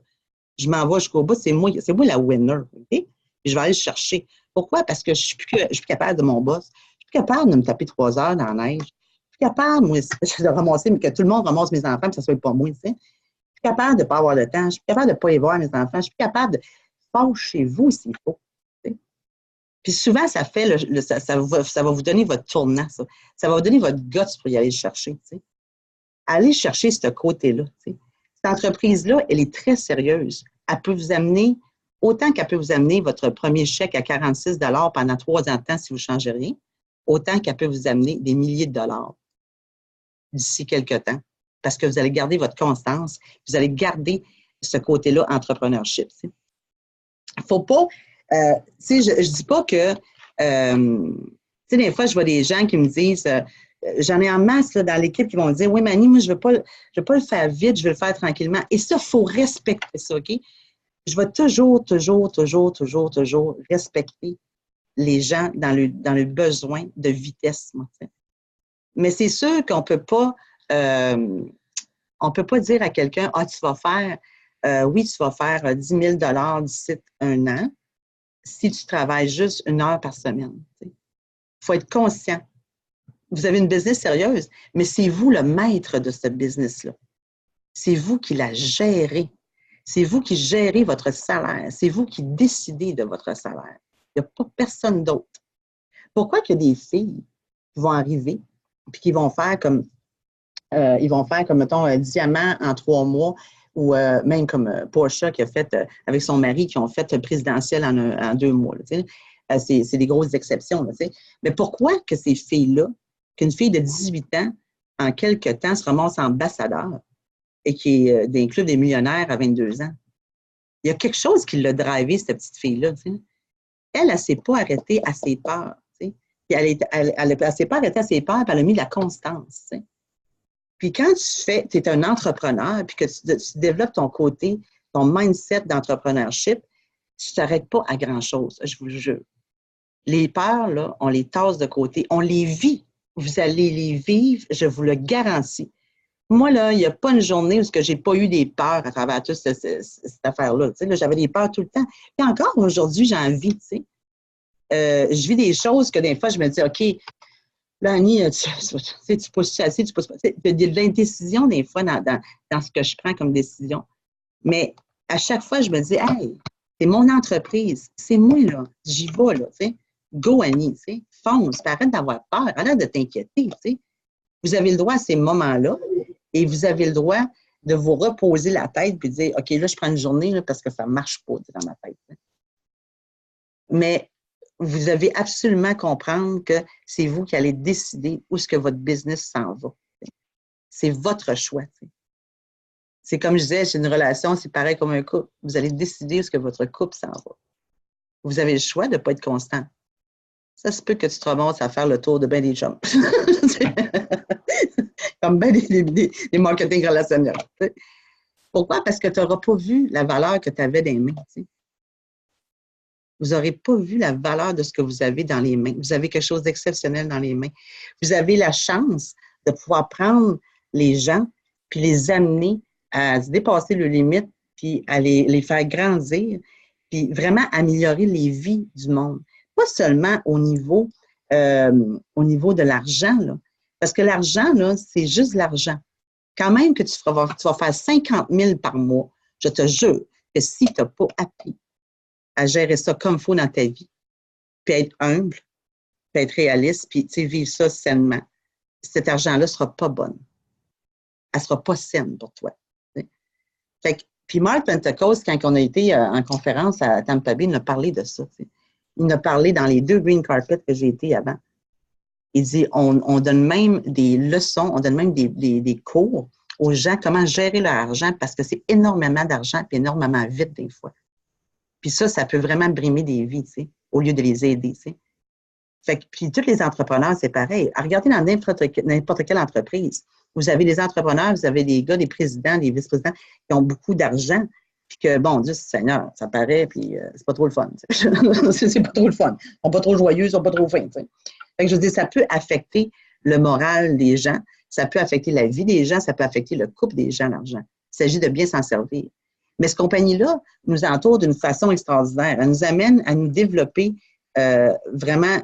Je m'en vais jusqu'au bout. C'est moi la winner. OK? Puis, je vais aller le chercher. Pourquoi? Parce que je suis plus capable de mon boss. Je suis plus capable de me taper 3 heures dans la neige. Je suis plus capable, moi, de ramasser, mais que tout le monde ramasse mes enfants, que ça ne soit pas moi, tu sais. Je suis capable de ne pas avoir de temps. Je suis capable de ne pas y voir mes enfants. Je suis capable de faire chez vous s'il faut. Tu sais. Puis souvent, ça fait ça va vous donner votre tournant, ça. Ça va vous donner votre guts pour y aller le chercher. Tu sais. Allez chercher ce côté-là. Tu sais. Cette entreprise-là, elle est très sérieuse. Elle peut vous amener, autant qu'elle peut vous amener votre premier chèque à 46 $ pendant 3 ans de temps si vous ne changez rien, autant qu'elle peut vous amener des milliers de dollars d'ici quelques temps. Parce que vous allez garder votre constance, vous allez garder ce côté-là entrepreneurship. Il ne faut pas, tu sais, je ne dis pas que, tu sais, des fois, je vois des gens qui me disent, j'en ai en masse là, dans l'équipe qui vont me dire, oui, Mani, moi, je ne veux pas le faire vite, je veux le faire tranquillement. Et ça, il faut respecter ça, OK? Je vais toujours respecter les gens dans le besoin de vitesse. Moi, mais c'est sûr qu'on peut pas dire à quelqu'un, ah, tu vas faire, oui, tu vas faire 10 000 $ d'ici un an si tu travailles juste 1 heure par semaine. Il faut être conscient. Vous avez une business sérieuse, mais c'est vous le maître de cette business-là. C'est vous qui la gérez. C'est vous qui gérez votre salaire. C'est vous qui décidez de votre salaire. Il n'y a pas personne d'autre. Pourquoi qu'il y a des filles qui vont arriver et qui vont faire comme, mettons, un diamant en 3 mois ou même comme Porsche qui a fait avec son mari, qui ont fait présidentiel en 2 mois. Là, c'est des grosses exceptions. Là, mais pourquoi que ces filles-là, qu'une fille de 18 ans, en quelques temps, se ramasse ambassadeur et qui est d'un club des millionnaires à 22 ans? Il y a quelque chose qui l'a drivé, cette petite fille-là. Elle ne s'est pas arrêtée à ses peurs. Puis elle ne s'est pas arrêtée à ses peurs, puis elle a mis de la constance. T'sais. Puis quand tu es un entrepreneur, puis que tu développes ton côté, ton mindset d'entrepreneurship, tu ne t'arrêtes pas à grand-chose, je vous le jure. Les peurs, là, on les tasse de côté. On les vit. Vous allez les vivre, je vous le garantis. Moi, là, il n'y a pas une journée où je n'ai pas eu des peurs à travers toute cette affaire-là. Tu sais, là, j'avais des peurs tout le temps. Et encore aujourd'hui, j'en vis, tu sais. Je vis des choses que des fois, je me dis, OK, là, Annie, tu pousses assez, tu pousses pas. Il y a de l'indécision des fois dans ce que je prends comme décision. Mais à chaque fois, je me dis, hey, c'est mon entreprise, c'est moi, là, j'y vais, là, tu sais. Go, Annie, tu sais, fonce, puis arrête d'avoir peur, arrête de t'inquiéter, tu sais. Vous avez le droit à ces moments-là et vous avez le droit de vous reposer la tête puis de dire, OK, là, je prends une journée là, parce que ça ne marche pas dans ma tête. Hein. Mais vous devez absolument comprendre que c'est vous qui allez décider où est-ce que votre business s'en va. C'est votre choix. T'sais. C'est comme je disais, c'est une relation, c'est pareil comme un couple. Vous allez décider où est-ce que votre couple s'en va. Vous avez le choix de ne pas être constant. Ça se peut que tu te remontes à faire le tour de bien des chums. Comme bien des marketing relationnels. T'sais. Pourquoi? Parce que tu n'auras pas vu la valeur que tu avais dans les mains. T'sais. Vous n'aurez pas vu la valeur de ce que vous avez dans les mains. Vous avez quelque chose d'exceptionnel dans les mains. Vous avez la chance de pouvoir prendre les gens puis les amener à se dépasser leurs limites puis à les faire grandir puis vraiment améliorer les vies du monde. Pas seulement au niveau de l'argent, là. Parce que l'argent, là, c'est juste l'argent. Quand même que tu vas faire 50 000 par mois, je te jure que si tu n'as pas appris à gérer ça comme il faut dans ta vie, puis être humble, puis être réaliste, puis vivre ça sainement, cet argent-là ne sera pas bonne. Elle ne sera pas saine pour toi. Fait que, puis Mark Pentecost, quand on a été en conférence à Tampa Bay, il nous a parlé de ça. T'sais. Il nous a parlé dans les 2 green carpets que j'ai été avant. Il dit, on donne même des leçons, on donne même des cours aux gens comment gérer leur argent parce que c'est énormément d'argent et énormément vite des fois. Puis ça peut vraiment brimer des vies, tu sais, au lieu de les aider, tu sais. Fait que, puis tous les entrepreneurs, c'est pareil. Regardez dans n'importe quelle entreprise. Vous avez des entrepreneurs, vous avez des gars, des présidents, des vice-présidents qui ont beaucoup d'argent, puis que, bon, Dieu Seigneur, ça paraît, puis c'est pas trop le fun. C'est pas trop le fun. Ils sont pas trop joyeux, ils sont pas trop fins, tu sais. Fait que je veux dire, ça peut affecter le moral des gens, ça peut affecter la vie des gens, ça peut affecter le couple des gens, l'argent. Il s'agit de bien s'en servir. Mais cette compagnie-là nous entoure d'une façon extraordinaire. Elle nous amène à nous développer, vraiment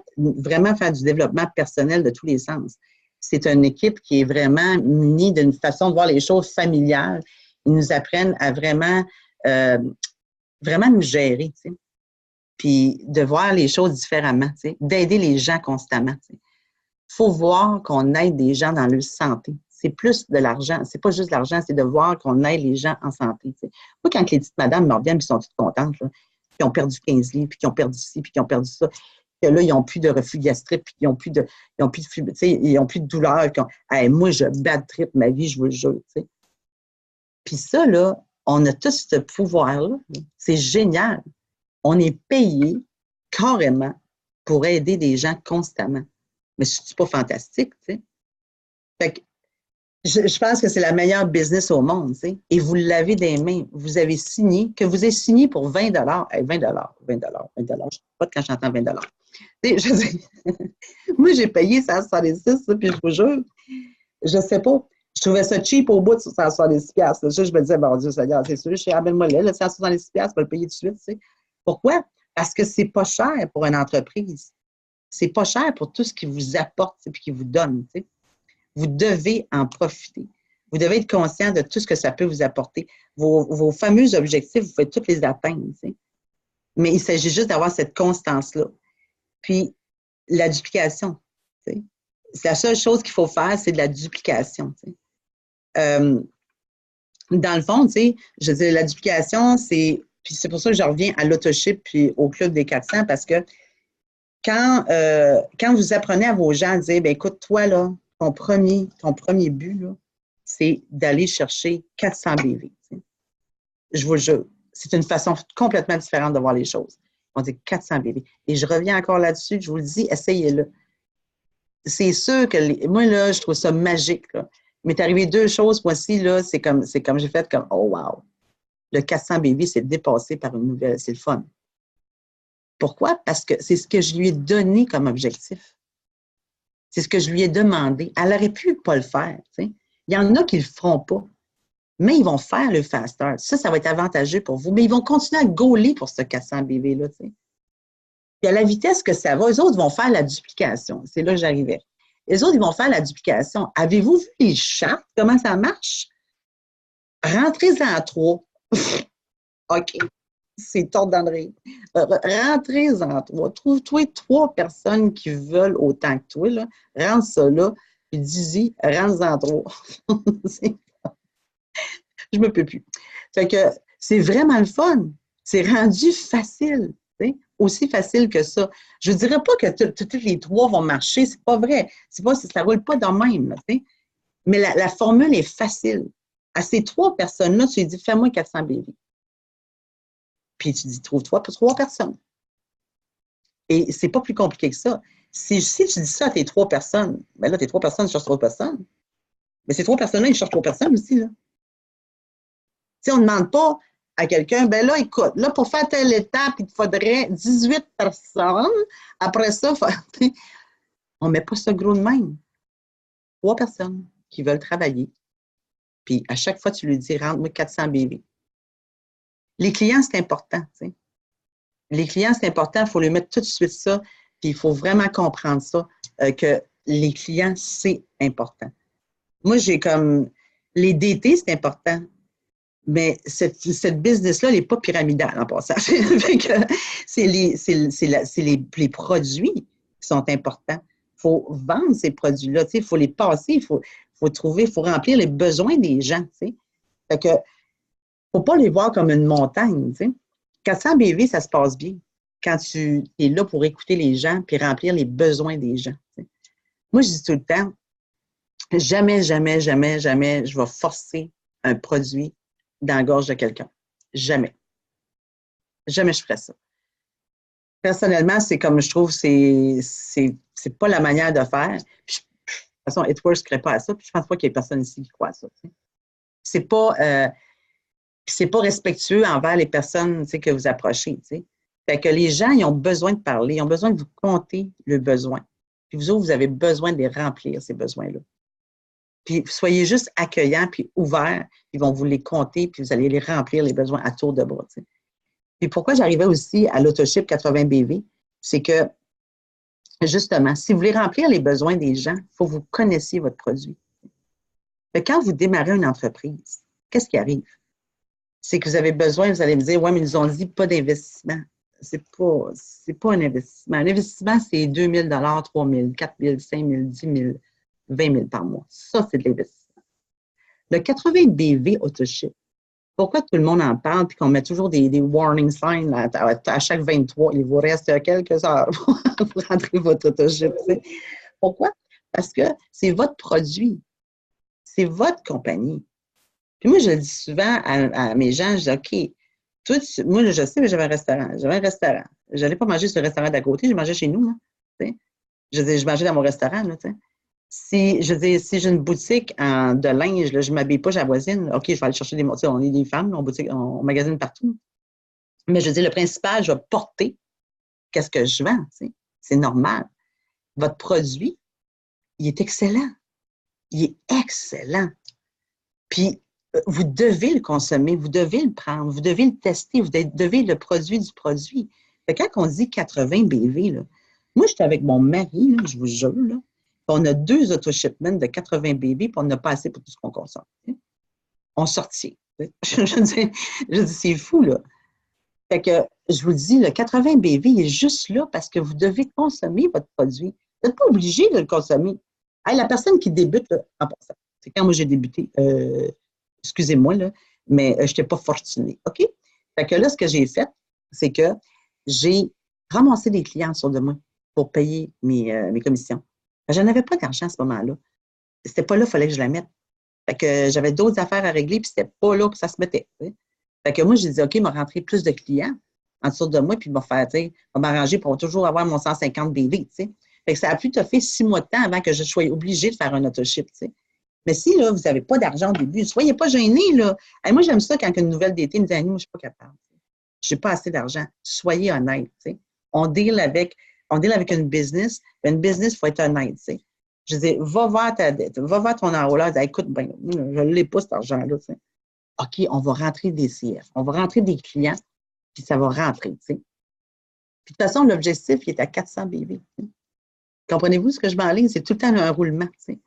faire du développement personnel de tous les sens. C'est une équipe qui est vraiment munie d'une façon de voir les choses familiales. Ils nous apprennent à vraiment nous gérer, tu sais. Puis de voir les choses différemment, tu sais, d'aider les gens constamment. Il faut voir qu'on aide des gens dans leur santé. C'est plus de l'argent. C'est pas juste de l'argent, c'est de voir qu'on aide les gens en santé. T'sais. Moi, quand les petites madames me reviennent, puis sont toutes contentes, là, qui ont perdu 15 livres, puis qui ont perdu ci, puis qui ont perdu ça, que là, ils n'ont plus de reflux gastrique, puis ils n'ont plus de douleur. Hey, moi, je bad trip ma vie, je vous le jure. T'sais. Puis ça, là, on a tous ce pouvoir-là. C'est génial. On est payé carrément pour aider des gens constamment. Mais c'est pas fantastique, tu sais. Fait que je pense que c'est la meilleure business au monde, tu sais. Et vous l'avez des mains. Vous avez signé, que vous avez signé pour 20 hey, 20 je ne sais pas quand j'entends 20 tu sais, je dis, moi, j'ai payé 166, puis je vous jure, je ne sais pas. Je trouvais ça cheap au bout de 166 $. Je me disais, bon Dieu, Seigneur, c'est sûr, je suis amène-moi là, 166 $, je vais le payer tout de suite, tu sais. Pourquoi? Parce que c'est pas cher pour une entreprise. C'est pas cher pour tout ce qui vous apporte et qui vous donne. Tu sais. Vous devez en profiter. Vous devez être conscient de tout ce que ça peut vous apporter. Vos fameux objectifs, vous pouvez tous les atteindre. Tu sais. Mais il s'agit juste d'avoir cette constance-là. Puis, la duplication. Tu sais. C'est la seule chose qu'il faut faire, c'est de la duplication. Tu sais. Dans le fond, tu sais, je dis la duplication, c'est... Puis c'est pour ça que je reviens à l'autoship puis au Club des 400 parce que quand vous apprenez à vos gens à dire, bien, écoute, toi, là, ton premier but, là, c'est d'aller chercher 400 BV. T'sais. Je vous le jure, c'est une façon complètement différente de voir les choses. On dit 400 BV. Et je reviens encore là-dessus, je vous le dis, essayez-le. C'est sûr que, moi, là, je trouve ça magique. Là. Il m'est arrivé 2 choses, moi aussi, là, c'est comme j'ai fait comme, oh wow. Le 400 BV, c'est dépassé par une nouvelle, c'est le fun. Pourquoi? Parce que c'est ce que je lui ai donné comme objectif. C'est ce que je lui ai demandé. Elle aurait pu pas le faire. Tu sais. Il y en a qui le feront pas, mais ils vont faire le fast start. Ça va être avantageux pour vous, mais ils vont continuer à gauler pour ce 400 BV-là. Tu sais. Puis à la vitesse que ça va, eux autres vont faire la duplication. C'est là que j'arrivais. Les autres, ils vont faire la duplication. Avez-vous vu les chartes? Comment ça marche? Rentrez-en 3. OK. C'est tort d'en rire. Rentrez-en 3. Trouve-toi 3 personnes qui veulent autant que toi. Là. Rentre ça là. Puis dis-y, rentre-en 3. Je me peux plus. Fait que c'est vraiment le fun. C'est rendu facile. T'sais? Aussi facile que ça. Je ne dirais pas que toutes les 3 vont marcher. C'est pas vrai. Ça ne roule pas de même. Là, mais la formule est facile. À ces 3 personnes-là, tu lui dis, fais-moi 400 BV. Puis tu dis, trouve-toi pour 3 personnes. Et c'est pas plus compliqué que ça. Si tu dis ça à tes 3 personnes, bien là, tes 3 personnes cherchent 3 personnes. Mais ces 3 personnes-là, ils cherchent 3 personnes aussi. Là. On ne demande pas à quelqu'un, ben là, écoute, là, pour faire telle étape, il te faudrait 18 personnes. Après ça, on ne met pas ça gros de même. 3 personnes qui veulent travailler. Puis à chaque fois, tu lui dis, rentre-moi 400 BV. Les clients, c'est important. T'sais. Les clients, c'est important. Il faut lui mettre tout de suite ça. Puis il faut vraiment comprendre ça, que les clients, c'est important. Moi, j'ai comme... Les DT, c'est important. Mais cette business-là, elle n'est pas pyramidale en passant. C'est les produits qui sont importants. Il faut vendre ces produits-là. Il faut les passer. Il faut trouver, il faut remplir les besoins des gens. T'sais. Fait que il ne faut pas les voir comme une montagne. T'sais. 400 BV, ça se passe bien quand tu es là pour écouter les gens puis remplir les besoins des gens. T'sais. Moi, je dis tout le temps, jamais, jamais, jamais, jamais je vais forcer un produit dans la gorge de quelqu'un. Jamais. Jamais je ferais ça. Personnellement, c'est comme je trouve, c'est pas la manière de faire. Puis, de toute façon, It Works ne crée pas à ça. Puis je pense pas qu'il y ait personne ici qui croit à ça. C'est pas respectueux envers les personnes que vous approchez. T'sais. Fait que les gens, ils ont besoin de parler, ils ont besoin de vous compter le besoin. Puis vous autres, vous avez besoin de les remplir, ces besoins-là. Puis soyez juste accueillants, puis ouverts, ils vont vous les compter, puis vous allez les remplir, les besoins à tour de bras. T'sais. Puis pourquoi j'arrivais aussi à l'autoship 80 BV, c'est que, justement, si vous voulez remplir les besoins des gens, il faut que vous connaissiez votre produit. Mais quand vous démarrez une entreprise, qu'est-ce qui arrive? C'est que vous avez besoin, vous allez me dire, ouais, mais ils nous ont dit pas d'investissement. C'est pas un investissement. Un investissement, c'est 2 000 3 000 4 000 5 000 10 000 20 000 par mois. Ça, c'est de l'investissement. Le 80 BV Autoship, pourquoi tout le monde en parle et qu'on met toujours des warning signs là, à chaque 23, il vous reste quelques heures pour rentrer votre Autoship. Pourquoi? Parce que c'est votre produit. C'est votre compagnie. Puis moi, je le dis souvent à mes gens, je dis, OK, moi, je sais, mais j'avais un restaurant. Je n'allais pas manger sur le restaurant d'à côté, je mangeais chez nous. Là, je mangeais dans mon restaurant. Là, si j'ai une boutique de linge, là, je ne m'habille pas, j'ai la voisine. OK, je vais aller chercher des mots. On est des femmes, là, on magasine partout. Mais je dis, le principal, je vais porter qu'est-ce que je vends. C'est normal. Votre produit, il est excellent. Il est excellent. Puis, vous devez le consommer, vous devez le prendre, vous devez le tester, vous devez le produit du produit. Fait que quand on dit 80 BV, là, moi, j'étais avec mon mari, là, je vous jure, là, on a 2 autoshipments de 80 BV, puis on n'a pas assez pour tout ce qu'on consomme. On sortit. Je dis, c'est fou, là. Fait que, je vous dis, le 80 BV, il est juste là parce que vous devez consommer votre produit. Vous n'êtes pas obligé de le consommer. Hey, la personne qui débute, là, en passant, c'est quand moi j'ai débuté, excusez-moi, là, mais je n'étais pas fortunée. OK? Fait que là, ce que j'ai fait, c'est que j'ai ramassé des clients sur de moi pour payer mes commissions. Je n'avais pas d'argent à ce moment-là. C'était pas là qu'il fallait que je la mette. Fait que j'avais d'autres affaires à régler, puis c'était pas là que ça se mettait. T'sais. Fait que moi, j'ai dit, OK, il m'a rentré plus de clients en dessous de moi, puis il m'a fait, tu sais, va m'arranger pour toujours avoir mon 150 BV, tu sais. Fait que ça a pu te faire 6 mois de temps avant que je sois obligée de faire un autoship, tu sais. Mais si, là, vous n'avez pas d'argent au début, soyez pas gênés, là. Et moi, j'aime ça quand une nouvelle d'été me dit, Annie, moi, je ne suis pas capable. Je n'ai pas assez d'argent. Soyez honnête, tu sais. on deal avec une business. Une business, il faut être honnête, tu sais. Je dis, va voir ta dette, va voir ton enrôleur, dis, écoute, ben, je ne l'ai pas, cet argent-là, tu sais. OK, on va rentrer des CF, on va rentrer des clients, puis ça va rentrer, tu sais. Puis de toute façon, l'objectif, il est à 400 BV. Tu sais. Comprenez-vous ce que je m'enligne? C'est tout le temps un roulement, tu sais.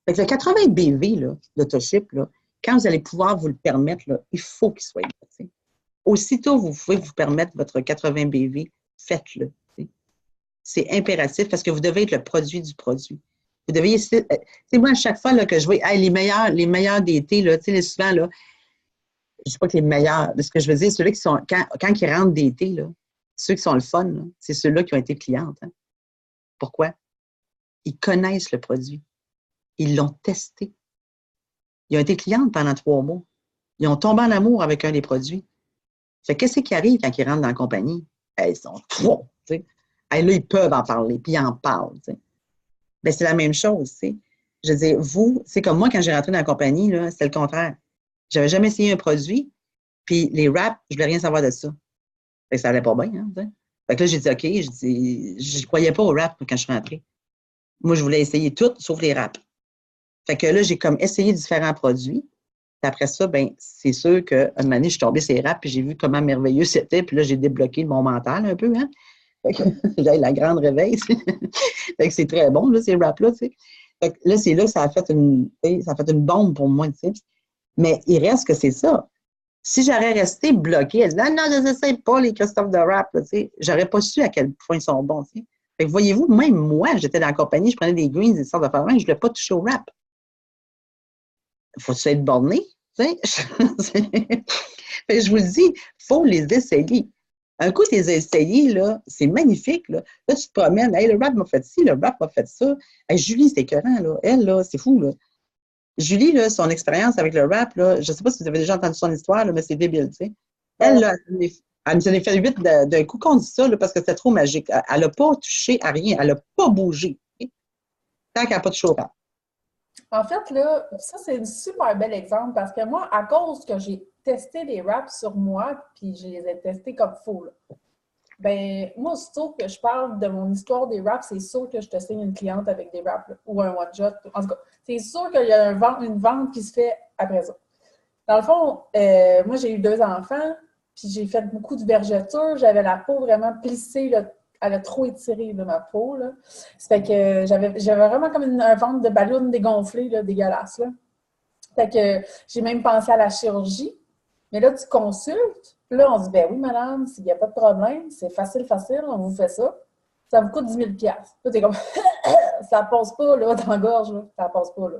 Fait que le 80 BV, là, l'autoship, là, quand vous allez pouvoir vous le permettre, là, il faut qu'il soit là, tu sais. Aussitôt vous pouvez vous permettre votre 80 BV, faites-le. Tu sais. C'est impératif parce que vous devez être le produit du produit. Vous devez essayer. Tu sais, moi, à chaque fois là, que je vois hey, les meilleurs d'été, là, tu sais, souvent, là, je ne sais pas que les meilleurs, mais ce que je veux dire, ceux-là qui sont, quand ils rentrent d'été, là, ceux qui sont le fun, là, c'est ceux-là qui ont été clientes. Hein. Pourquoi? Ils connaissent le produit. Ils l'ont testé. Ils ont été clientes pendant 3 mois. Ils ont tombé en amour avec un des produits. Fait qu'est-ce qui arrive quand ils rentrent dans la compagnie? Hey, ils sont trop, tu sais. Hey, là, ils peuvent en parler, puis ils en parlent, tu sais. Bien, c'est la même chose, tu sais. Je veux dire, vous, c'est comme moi, quand j'ai rentré dans la compagnie, là, c'était le contraire. J'avais jamais essayé un produit, puis les wraps, je voulais rien savoir de ça. Fait que ça allait pas bien, hein, tu sais. Fait que là, j'ai dit, OK, je croyais pas aux wraps quand je suis rentrée. Moi, je voulais essayer tout, sauf les wraps. Fait que là, j'ai comme essayé différents produits. Puis après ça, ben c'est sûr qu'à un moment donné, je suis tombée sur les wraps, puis j'ai vu comment merveilleux c'était, puis là, j'ai débloqué mon mental un peu, hein. Fait que j'ai la grande réveil. Fait que c'est très bon, là, ces wraps-là, tu sais. Fait que là, c'est là que ça a fait une bombe pour moi, tu sais. Mais il reste que c'est ça. Si j'aurais resté bloquée, elle dit, non, je ne sais pas les Christophe de rap, tu sais, j'aurais pas su à quel point ils sont bons, tu sais. Fait que voyez-vous, même moi, j'étais dans la compagnie, je prenais des greens, des sortes de farins, je ne voulais pas toucher au rap. Faut-tu être borné, tu sais? Fait que je vous le dis, il faut les essayer. Un coup, les essayer, là, c'est magnifique, là. Là, tu te promènes, hey, le rap m'a fait ci, le rap m'a fait ça. Hey, Julie, c'est écœurant, là. Elle, là, c'est fou, là. Julie, là, son expérience avec le rap, là, je ne sais pas si vous avez déjà entendu son histoire, là, mais c'est débile, tu sais. Elle, là, elle me s'en est fait 8 d'un coup qu'on dit ça, là, parce que c'était trop magique. Elle n'a pas touché à rien, elle n'a pas bougé. Okay? Tant qu'elle n'a pas touché au rap. En fait, là, ça, c'est un super bel exemple parce que moi, à cause que j'ai testé les wraps sur moi, puis je les ai testés comme faux, là, ben, moi, aussitôt que je parle de mon histoire des wraps, c'est sûr que je te signe une cliente avec des wraps, là, ou un one-shot. En tout cas, c'est sûr qu'il y a une vente qui se fait après ça. Dans le fond, moi, j'ai eu 2 enfants, puis j'ai fait beaucoup de vergetures. J'avais la peau vraiment plissée, là, elle a trop étiré, là, ma peau. Là. Ça fait que j'avais vraiment comme un ventre de ballon dégonflé, là, dégueulasse. Là. Fait que j'ai même pensé à la chirurgie. Mais là, tu consultes. Puis là, on dit, ben oui, madame, s'il n'y a pas de problème, c'est facile, on vous fait ça. Ça vous coûte 10 000 Là, t'es comme, ça passe pas, là, dans la gorge, là. Ça passe pas, là.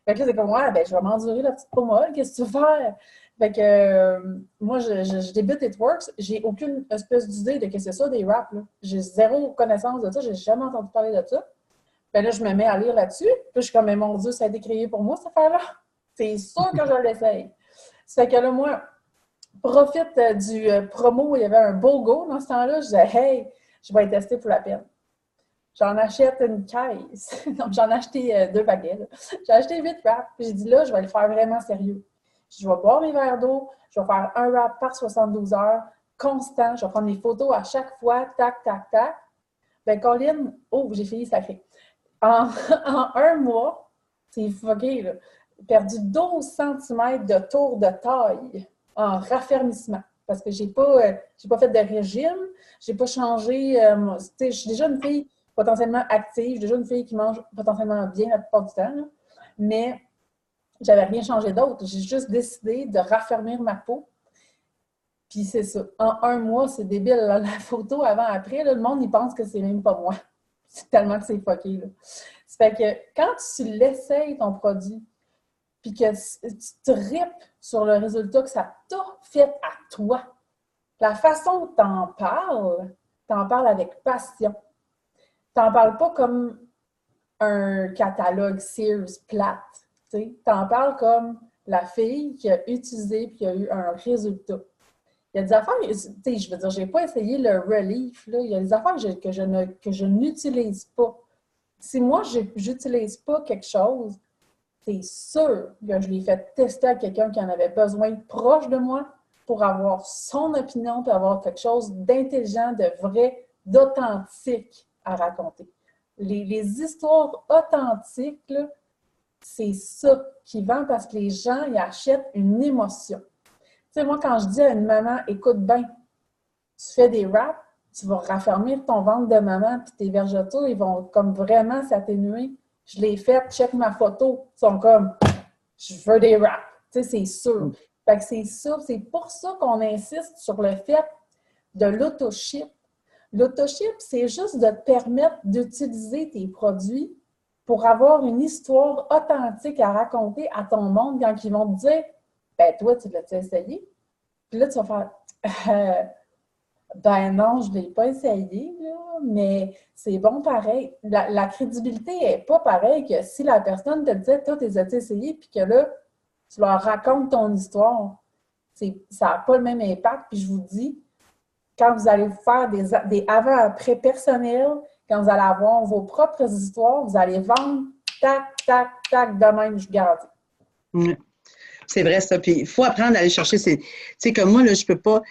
Fait que là, c'est comme, ouais, ben, je vais m'endurer la petite pommade, qu'est-ce que tu veux faire? Fait que, moi, je débute It Works, j'ai aucune espèce d'idée de ce que c'est ça, des raps, là. J'ai zéro connaissance de ça, j'ai jamais entendu parler de ça. Ben là, je me mets à lire là-dessus, puis je suis comme, mais mon Dieu, ça a été créé pour moi, cette affaire-là. C'est sûr que je l'essaye. Ça fait que là, moi, profite du promo, il y avait un BOGO dans ce temps-là, je disais, hey, je vais être tester pour la peine. J'en achète une caisse. Donc, j'en ai acheté 2 paquets. Là. J'ai acheté 8 wraps. Puis j'ai dit là, je vais le faire vraiment sérieux. Je vais boire mes verres d'eau. Je vais faire un wrap par 72 heures, constant. Je vais prendre des photos à chaque fois. Tac, tac, tac. Ben, Colin, oh, j'ai fini sacré. En, en 1 mois, c'est fucké, là. Perdu 12 cm de tour de taille en raffermissement. Parce que j'ai pas fait de régime, j'ai pas changé. Je suis déjà une fille potentiellement active, je suis déjà une fille qui mange potentiellement bien la plupart du temps, là. Mais j'avais rien changé d'autre. J'ai juste décidé de raffermir ma peau. Puis c'est ça. En 1 mois, c'est débile. Là. La photo avant-après, le monde, il pense que c'est même pas moi. C'est tellement que c'est fucké. Là. Ça fait que quand tu l'essayes, ton produit, puis que tu tripes sur le résultat que ça t'a fait à toi, la façon dont t'en parles avec passion. T'en parles pas comme un catalogue Sears plate. T'en parles comme la fille qui a utilisé et qui a eu un résultat. Il y a des affaires, je veux dire, j'ai pas essayé le relief, là. Il y a des affaires que je n'utilise pas. Si moi, j'utilise pas quelque chose, c'est sûr que je l'ai fait tester à quelqu'un qui en avait besoin proche de moi. pour avoir son opinion, puis avoir quelque chose d'intelligent, de vrai, d'authentique à raconter. Les histoires authentiques, là, c'est ça qui vend parce que les gens, ils achètent une émotion. Tu sais, moi, quand je dis à une maman, écoute bien, tu fais des raps, tu vas raffermir ton ventre de maman, puis tes vergetures, ils vont comme vraiment s'atténuer. Je l'ai fait, check ma photo. Ils sont comme, je veux des raps. Tu sais, c'est sûr. Fait que c'est ça. C'est pour ça qu'on insiste sur le fait de l'auto-ship. L'auto-ship, c'est juste de te permettre d'utiliser tes produits pour avoir une histoire authentique à raconter à ton monde quand ils vont te dire, ben toi, tu l'as-tu essayé? Puis là, tu vas faire, ben non, je ne l'ai pas essayé, là, mais c'est bon pareil. La crédibilité n'est pas pareille que si la personne te disait, toi, tu les as essayé, puis que là, tu leur racontes ton histoire. Ça n'a pas le même impact. Puis je vous dis, quand vous allez vous faire des avant-après personnels, quand vous allez avoir vos propres histoires, vous allez vendre, tac, tac, tac, de même, je garde. C'est vrai, ça. Puis, il faut apprendre à aller chercher. Tu sais, comme moi, là, je peux pas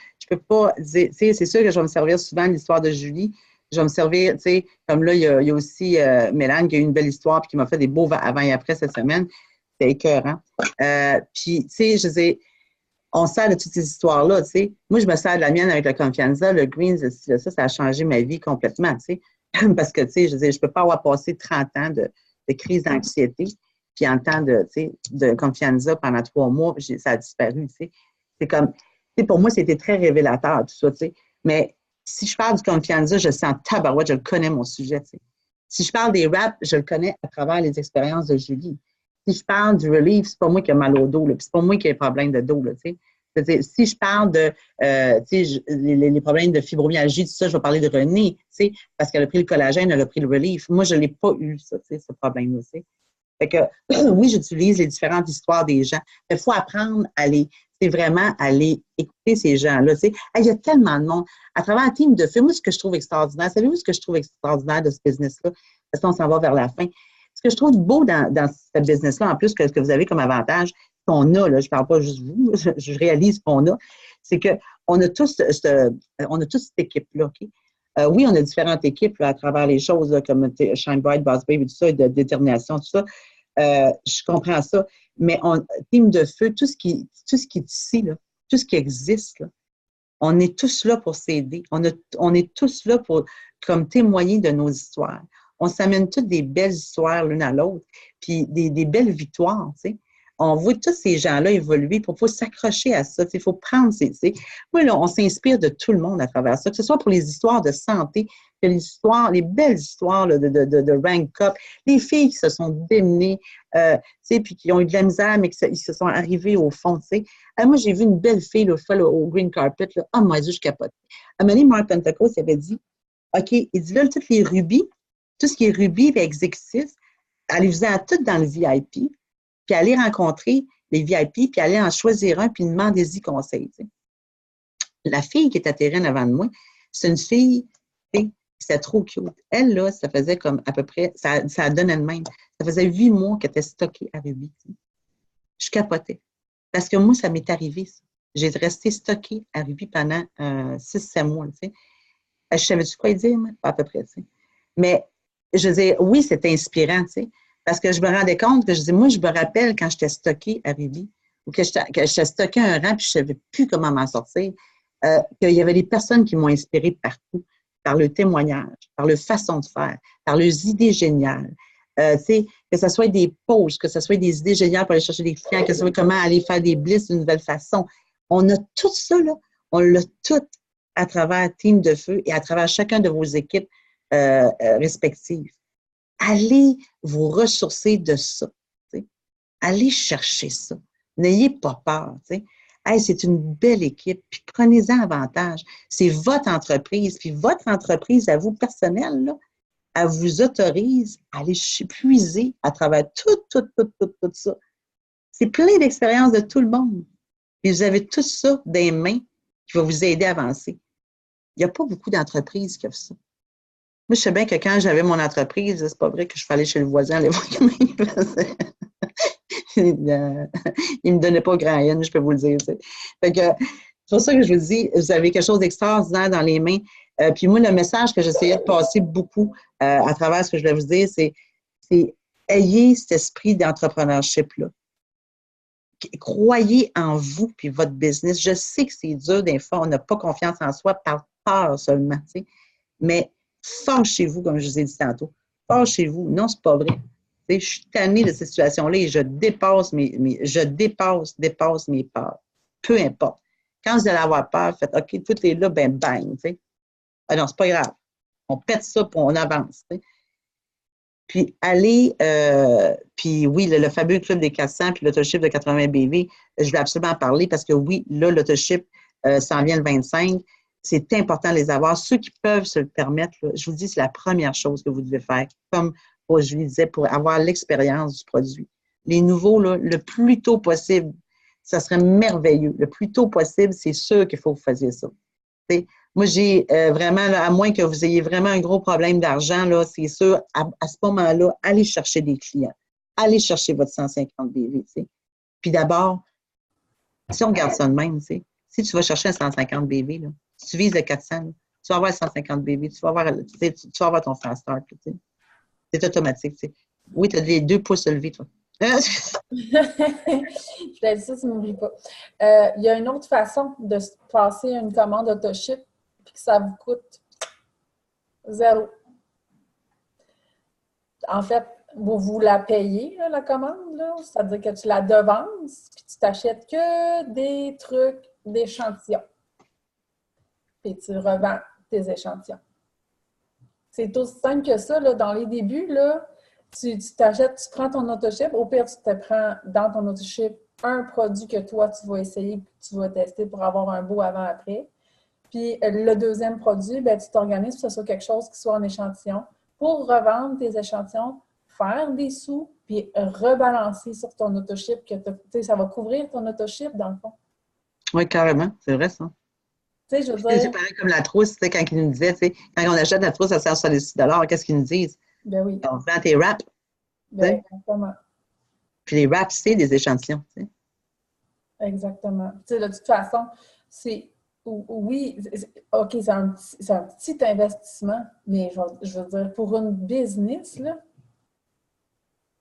dire, tu sais, c'est sûr que je vais me servir souvent de l'histoire de Julie. Je vais me servir, tu sais, comme là, il y a aussi Mélane qui a eu une belle histoire puis qui m'a fait des beaux avant et après cette semaine. C'était écœurant. Puis, tu sais, je dis, on sert de toutes ces histoires-là, tu sais. Moi, je me sers de la mienne avec le Confianza, le Greens, ça a changé ma vie complètement, tu sais. Parce que, tu sais, je dis, je peux pas avoir passé 30 ans de crise d'anxiété. Puis en temps de Confianza pendant 3 mois, ça a disparu, tu sais. C'est comme, tu sais, pour moi, c'était très révélateur, tout ça, tu sais. Mais si je parle du Confianza, je sens tabarouette, je le connais, mon sujet, tu sais. Si je parle des raps, je le connais à travers les expériences de Julie. Si je parle du relief, c'est pas moi qui ai mal au dos, là, puis c'est pas moi qui ai un problème de dos, là, tu sais. C'est-à-dire, si je parle de les problèmes de fibromyalgie, tout ça, je vais parler de Renée, tu sais, parce qu'elle a pris le collagène, elle a pris le relief. Moi, je ne l'ai pas eu, ça, tu sais, ce problème-là, tu sais. Fait que, oui, j'utilise les différentes histoires des gens. Il faut apprendre à c'est vraiment aller écouter ces gens-là. Tu sais. Il y a tellement de monde. À travers un team de films, moi, ce que je trouve extraordinaire, savez-vous ce que je trouve extraordinaire de ce business-là? Parce qu'on s'en va vers la fin. Ce que je trouve beau dans ce business-là, en plus, que ce que vous avez comme avantage, qu'on a, là, je ne parle pas juste vous, je réalise qu'on a, c'est qu'on a tous cette équipe-là, OK? Oui, on a différentes équipes là, à travers les choses, là, comme Shine Bright, Boss Babe et tout ça, et de détermination, tout ça. Je comprends ça. Mais team de feu, tout ce qui est ici, là, tout ce qui existe, là, on est tous là pour s'aider. On est tous là pour comme témoigner de nos histoires. On s'amène toutes des belles histoires l'une à l'autre, puis des belles victoires, tu sais. On voit tous ces gens-là évoluer. Il faut s'accrocher à ça. Il faut prendre oui, là, on s'inspire de tout le monde à travers ça, que ce soit pour les histoires de santé, que les belles histoires là, de rank up, les filles qui se sont démenées, puis qui ont eu de la misère, mais qui se sont arrivées au fond. Moi, j'ai vu une belle fille l'autre fois là, au green carpet. Là. Oh mon Dieu, je capote. À un moment donné, Mark Pentecost avait dit, OK, il dit là, toutes les rubis, tout ce qui est rubis et exécutif, allez-vous-en toutes dans le VIP. Puis aller rencontrer les VIP, puis aller en choisir un, puis demandez-y conseil. Tu sais. La fille qui est atterrée avant de moi, c'est une fille, c'était trop cute. Elle, là, ça faisait comme à peu près, ça donnait de même. Ça faisait 8 mois qu'elle était stockée à Ruby. Tu sais. Je capotais. Parce que moi, ça m'est arrivé, ça. J'ai resté stockée à Ruby pendant 6-7 mois. Tu sais. Je savais-tu quoi dire, moi? Pas à peu près. Tu sais. Mais, je veux dire, oui, c'était inspirant, tu sais. Parce que je me rendais compte que je disais, moi, je me rappelle quand j'étais stockée à Ruby, ou que j'étais stockée à un rang, puis je ne savais plus comment m'en sortir, qu'il y avait des personnes qui m'ont inspirée de partout, par le témoignage, par leur façon de faire, par leurs idées géniales. Que ce soit des pauses, que ce soit des idées géniales pour aller chercher des clients, que ce soit comment aller faire des bliss d'une nouvelle façon. On a tout ça, là. On l'a tout à travers Team de Feu et à travers chacun de vos équipes respectives. Allez vous ressourcer de ça. T'sais. Allez chercher ça. N'ayez pas peur. Hey, c'est une belle équipe, puis prenez-en avantage. C'est votre entreprise, puis votre entreprise à vous personnelle, là, elle vous autorise à aller puiser à travers tout ça. C'est plein d'expériences de tout le monde. Et vous avez tout ça dans les mains qui va vous aider à avancer. Il n'y a pas beaucoup d'entreprises qui offrent ça. Moi, je sais bien que quand j'avais mon entreprise, c'est pas vrai que je fallais chez le voisin aller voir comment il faisait. Il me donnait pas grand yen, je peux vous le dire. Fait que, C'est pour ça que je vous dis, vous avez quelque chose d'extraordinaire dans les mains. Puis moi, le message que j'essayais de passer beaucoup à travers ce que je vais vous dire, c'est ayez cet esprit d'entrepreneurship-là. Croyez en vous puis votre business. Je sais que c'est dur, des fois, on n'a pas confiance en soi par peur seulement, tu sais. Mais fâchez-vous, comme je vous ai dit tantôt. Fâchez-vous. Non, c'est pas vrai. Tu sais, je suis tannée de cette situation-là et je dépasse dépasse mes peurs. Peu importe. Quand vous allez avoir peur, faites OK, tout est là, ben bang, tu sais. Ah non, c'est pas grave. On pète ça puis on avance, tu sais. Puis puis oui, le fameux club des 400 puis l'autoship de 80 BV, je vais absolument en parler parce que oui, là, l'autoship s'en vient le 25. C'est important de les avoir. Ceux qui peuvent se le permettre, là, je vous dis, c'est la première chose que vous devez faire, comme je vous disais, pour avoir l'expérience du produit. Les nouveaux, là, le plus tôt possible, ça serait merveilleux. Le plus tôt possible, c'est sûr qu'il faut que vous fassiez ça. T'sais, moi, j'ai vraiment, là, à moins que vous ayez vraiment un gros problème d'argent, là, c'est sûr, à ce moment-là, allez chercher des clients. Allez chercher votre 150 BV. T'sais. Puis d'abord, si on regarde ça de même, si tu vas chercher un 150 BV, là, si tu vises le 400, là, tu vas avoir 150 BV, tu vas avoir ton fast start. C'est automatique. T'sais. Oui, tu as les 2 pouces levés, toi. Je t'ai dit ça, tu ne m'oublies pas. Il y a une autre façon de passer une commande autoship et que ça vous coûte 0. En fait, vous la payez, là, la commande, c'est-à-dire que tu la devances puis tu t'achètes que des trucs d'échantillons. Puis tu revends tes échantillons. C'est aussi simple que ça. Là, dans les débuts, là, tu t'achètes, tu prends ton autoship. Au pire, tu te prends dans ton autoship un produit que toi, tu vas essayer, que tu vas tester pour avoir un beau avant-après. Puis le deuxième produit, bien, tu t'organises pour que ce soit quelque chose qui soit en échantillon pour revendre tes échantillons, faire des sous, puis rebalancer sur ton autoship. Ça va couvrir ton autoship, dans le fond. Oui, carrément. C'est vrai, ça. Tu sais, je veux dire... C'est pareil comme la trousse, quand ils nous disaient, quand on achète la trousse à 166 $, qu'est-ce qu'ils nous disent? Ben oui. On vend tes wraps. Ben, exactement. Puis les wraps, c'est des échantillons. T'sais. Exactement. Tu sais, de toute façon, c'est... Oui, OK, c'est un petit investissement, mais je veux dire, pour une business, là...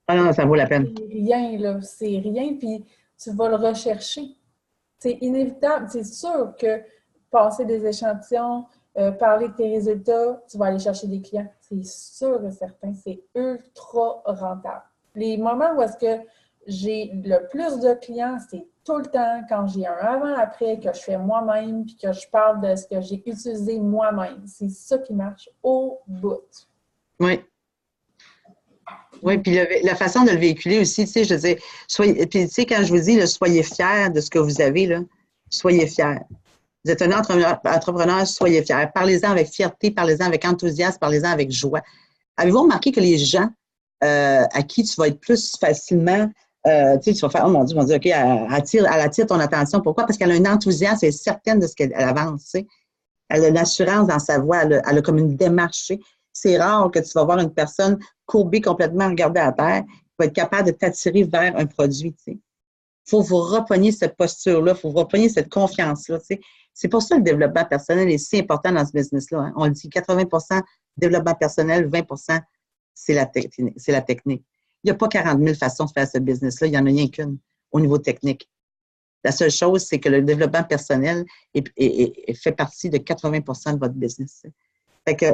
Ah non, ça vaut la peine. C'est rien, là. C'est rien, puis tu vas le rechercher. C'est inévitable. C'est sûr que passer des échantillons, parler de tes résultats, tu vas aller chercher des clients. C'est sûr et certain. C'est ultra rentable. Les moments où est-ce que j'ai le plus de clients, c'est tout le temps quand j'ai un avant-après, que je fais moi-même, puis que je parle de ce que j'ai utilisé moi-même. C'est ça qui marche au bout. Oui. Oui, puis la façon de le véhiculer aussi, tu sais, je veux dire, puis tu sais, quand je vous dis, là, soyez fiers de ce que vous avez, là, soyez fiers. Vous êtes un entrepreneur, soyez fiers. Parlez-en avec fierté, parlez-en avec enthousiasme, parlez-en avec joie. Avez-vous remarqué que les gens à qui tu vas être plus facilement, tu sais, tu vas faire, oh mon Dieu, OK, elle attire ton attention. Pourquoi? Parce qu'elle a un enthousiasme, elle est certaine de ce qu'elle avance, tu sais. Elle a une assurance dans sa voix, elle a comme une démarche, tu sais. C'est rare que tu vas voir une personne courbée complètement, regarder à terre, qui va être capable de t'attirer vers un produit, tu sais. Il faut vous repogner cette posture-là, il faut vous repogner cette confiance-là, tu sais. C'est pour ça que le développement personnel est si important dans ce business-là. Hein. On le dit 80% développement personnel, 20% c'est la technique. Il n'y a pas 40 000 façons de faire ce business-là, il n'y en a rien qu'une au niveau technique. La seule chose, c'est que le développement personnel fait partie de 80% de votre business. Fait que,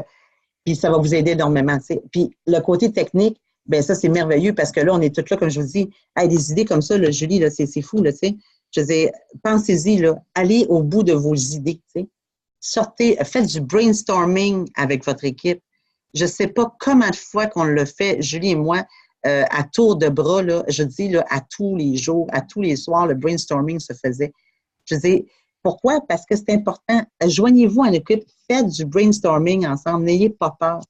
puis ça va vous aider énormément. T'sais. Puis le côté technique, bien ça, c'est merveilleux parce que là, on est tous là, comme je vous dis, hey, des idées comme ça, là, Julie, là, c'est fou, là, tu sais. Je veux dire, pensez-y, là, allez au bout de vos idées, tu sais. Sortez, faites du brainstorming avec votre équipe. Je ne sais pas combien de fois qu'on le fait, Julie et moi, à tour de bras, là, je dis là, à tous les jours, à tous les soirs, le brainstorming se faisait. Je dis, pourquoi? Parce que c'est important. Joignez-vous à une équipe, faites du brainstorming ensemble, n'ayez pas peur.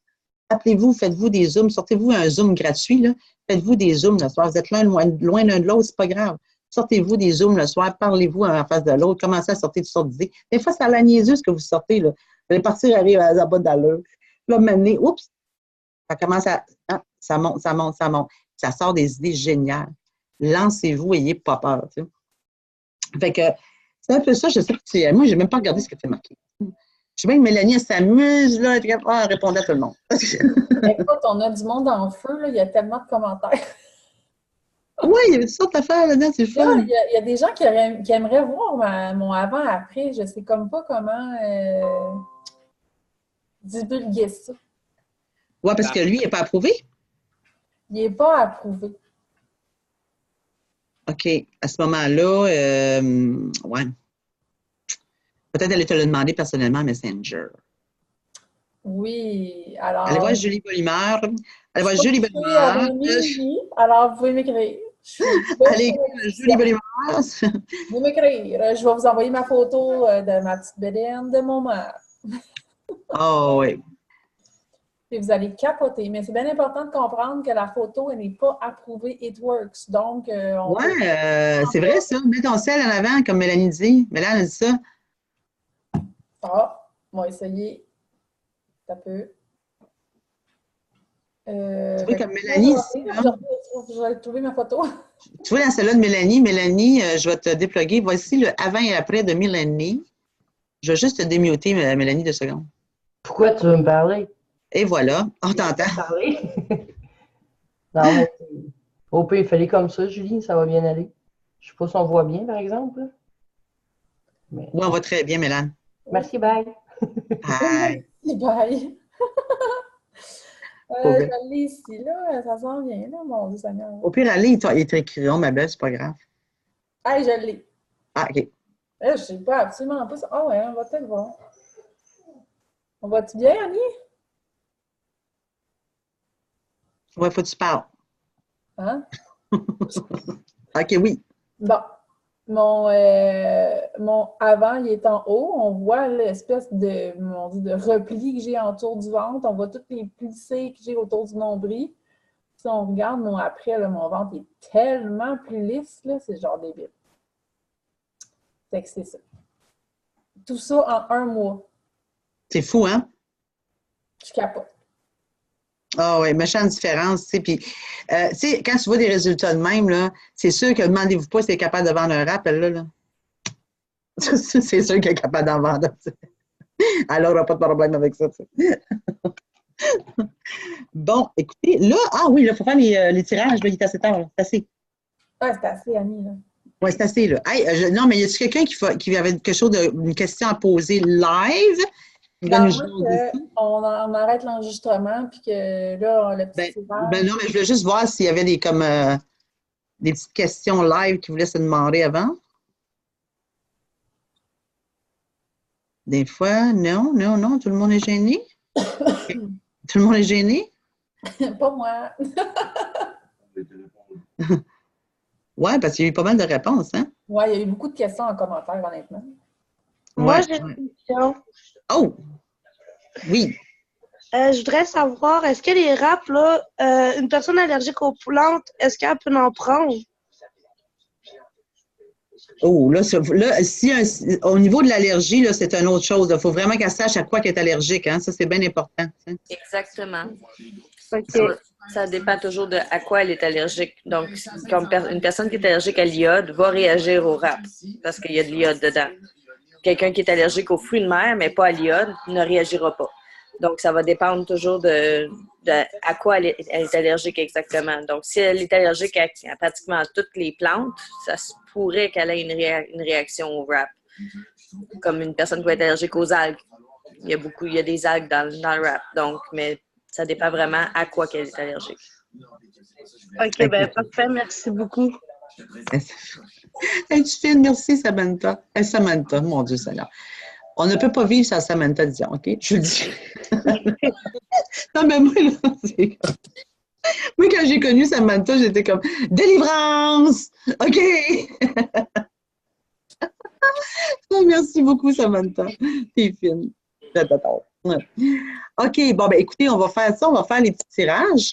Appelez-vous, faites-vous des Zooms, sortez-vous un Zoom gratuit, là. Faites-vous des Zooms le soir. Vous êtes loin l'un de l'autre, c'est pas grave. Sortez-vous des Zooms le soir, parlez-vous en face de l'autre, commencez à sortir toutes sortes d'idées. Des fois, c'est à la niaiseuse ce que vous sortez, là. Vous allez partir, arrive à la bas d'allure. Là, maintenant, oups, ça commence à. Ah, ça monte, ça monte, ça monte. Ça sort des idées géniales. Lancez-vous, ayez pas peur. Tu sais. Fait que C'est un peu ça, je sais que tu es. Moi, j'ai même pas regardé ce que tu as marqué. Je sais bien que Mélanie, elle s'amuse, là, elle répondait à tout le monde. Écoute, on a du monde en feu, là. Il y a tellement de commentaires. Oui, il y avait toutes sortes d'affaires là-dedans, c'est le Là, fun. il y a des gens qui aimeraient voir mon avant-après. Je sais comme pas comment divulguer ça. Oui, parce que lui, il n'est pas approuvé. Il n'est pas approuvé. OK. À ce moment-là, ouais. Peut-être aller te le demander personnellement à Messenger. Oui, Allez alors, voir Julie Polymère. Allez je voir suis pas Julie habituée à Polymère. des mini, alors vous pouvez m'écrire. Je suis bien Allez écrire Julie Polymère. Vous m'écrire. Je vais vous envoyer ma photo de ma petite bédaine de mon mère. Oh, oui. Et vous allez capoter. Mais c'est bien important de comprendre que la photo, elle n'est pas approuvée It Works. Donc, on Ouais, peut... c'est vrai ça. Mets ton sel en avant, comme Mélanie dit. Mélanie a dit ça. Ah, on va essayer. Ça peut. Tu vois, Fait que comme là, je Mélanie ici, là. vais trouver ma photo. Tu vois dans celle-là de Mélanie. Mélanie, je vais te déploguer. Voici le avant et après de Mélanie. Je vais juste te démuter, Mélanie, 2 secondes. Pourquoi tu veux me parler? Et voilà, on t'entend. Parler? Non, mais au pire, il fallait comme ça, Julie, ça va bien aller. Je sais pas si on voit bien, par exemple. Mais... Oui, on va très bien, Mélanie. Merci, bye. Bye. Bye. Pauvre. Je l'ai ici, là. Ça s'en vient, là, mon Dieu Seigneur. Au pire, allez, ils t'écriront, ma belle, c'est pas grave. Hey, je l'ai. Ah, OK. Je sais pas absolument pas ça. Ah ouais, on va peut-être voir. On va-tu bien, Annie? Ouais, faut que tu parles. Hein? OK, oui. Bon. Mon avant, il est en haut. On voit l'espèce de, on dit, de repli que j'ai autour du ventre. On voit toutes les plissés que j'ai autour du nombril. Si on regarde mon après, là, mon ventre est tellement plus lisse, là, c'est genre débile. Fait que c'est ça. Tout ça en 1 mois. C'est fou, hein? Je capote. Ah oui, méchante différence, tu sais. Puis, tu sais, quand tu vois des résultats de même, là, c'est sûr que demandez-vous pas si elle est capable de vendre un rap, elle, là. C'est sûr qu'elle est capable d'en vendre. T'sais. Elle n'aura pas de problème avec ça, tu sais. Bon, écoutez, là, ah oui, il faut faire les tirages, là, il est assez tard, là. C'est assez. Ouais, c'est assez, Annie, là. Oui, c'est assez, là. Hey, non, mais y a-t-il quelqu'un qui avait quelque chose une question à poser live? Ben, on arrête l'enregistrement, puis que là, le petit tirage. Non, mais je voulais juste voir s'il y avait des petites questions live qui voulaient se demander avant. Des fois, non, tout le monde est gêné. Tout le monde est gêné? Pas moi. Oui, parce qu'il y a eu pas mal de réponses, hein? Oui, il y a eu beaucoup de questions en commentaire, honnêtement. Moi, j'ai une question. Oh! Oui. Je voudrais savoir, est-ce que les râpes, là, une personne allergique aux plantes, est-ce qu'elle peut en prendre? Oh, là, au niveau de l'allergie, là, c'est une autre chose. Il faut vraiment qu'elle sache à quoi qu'elle est allergique, hein? Ça, c'est bien important. Hein? Exactement. Okay. Ça dépend toujours de à quoi elle est allergique. Donc, comme une personne qui est allergique à l'iode va réagir au rap parce qu'il y a de l'iode dedans. Quelqu'un qui est allergique aux fruits de mer, mais pas à l'iode, ne réagira pas. Donc, ça va dépendre toujours de à quoi elle est allergique exactement. Donc, si elle est allergique à pratiquement toutes les plantes, ça se pourrait qu'elle ait une réaction au rap. Comme une personne qui va être allergique aux algues. Il y a des algues dans le rap. Donc, mais ça dépend vraiment à quoi qu'elle est allergique. OK, ben parfait. Merci beaucoup. Hey, tu fais merci, Samantha. Hey, Samantha, mon Dieu Seigneur. On ne peut pas vivre sans Samantha Dion, OK? Je le dis. Non, mais moi, là, c'est comme... Moi, quand j'ai connu Samantha, j'étais comme « Délivrance! OK! » Merci beaucoup, Samantha. T'es fine. J'adore. Ouais. OK, bon, ben écoutez, on va faire ça. On va faire les petits tirages.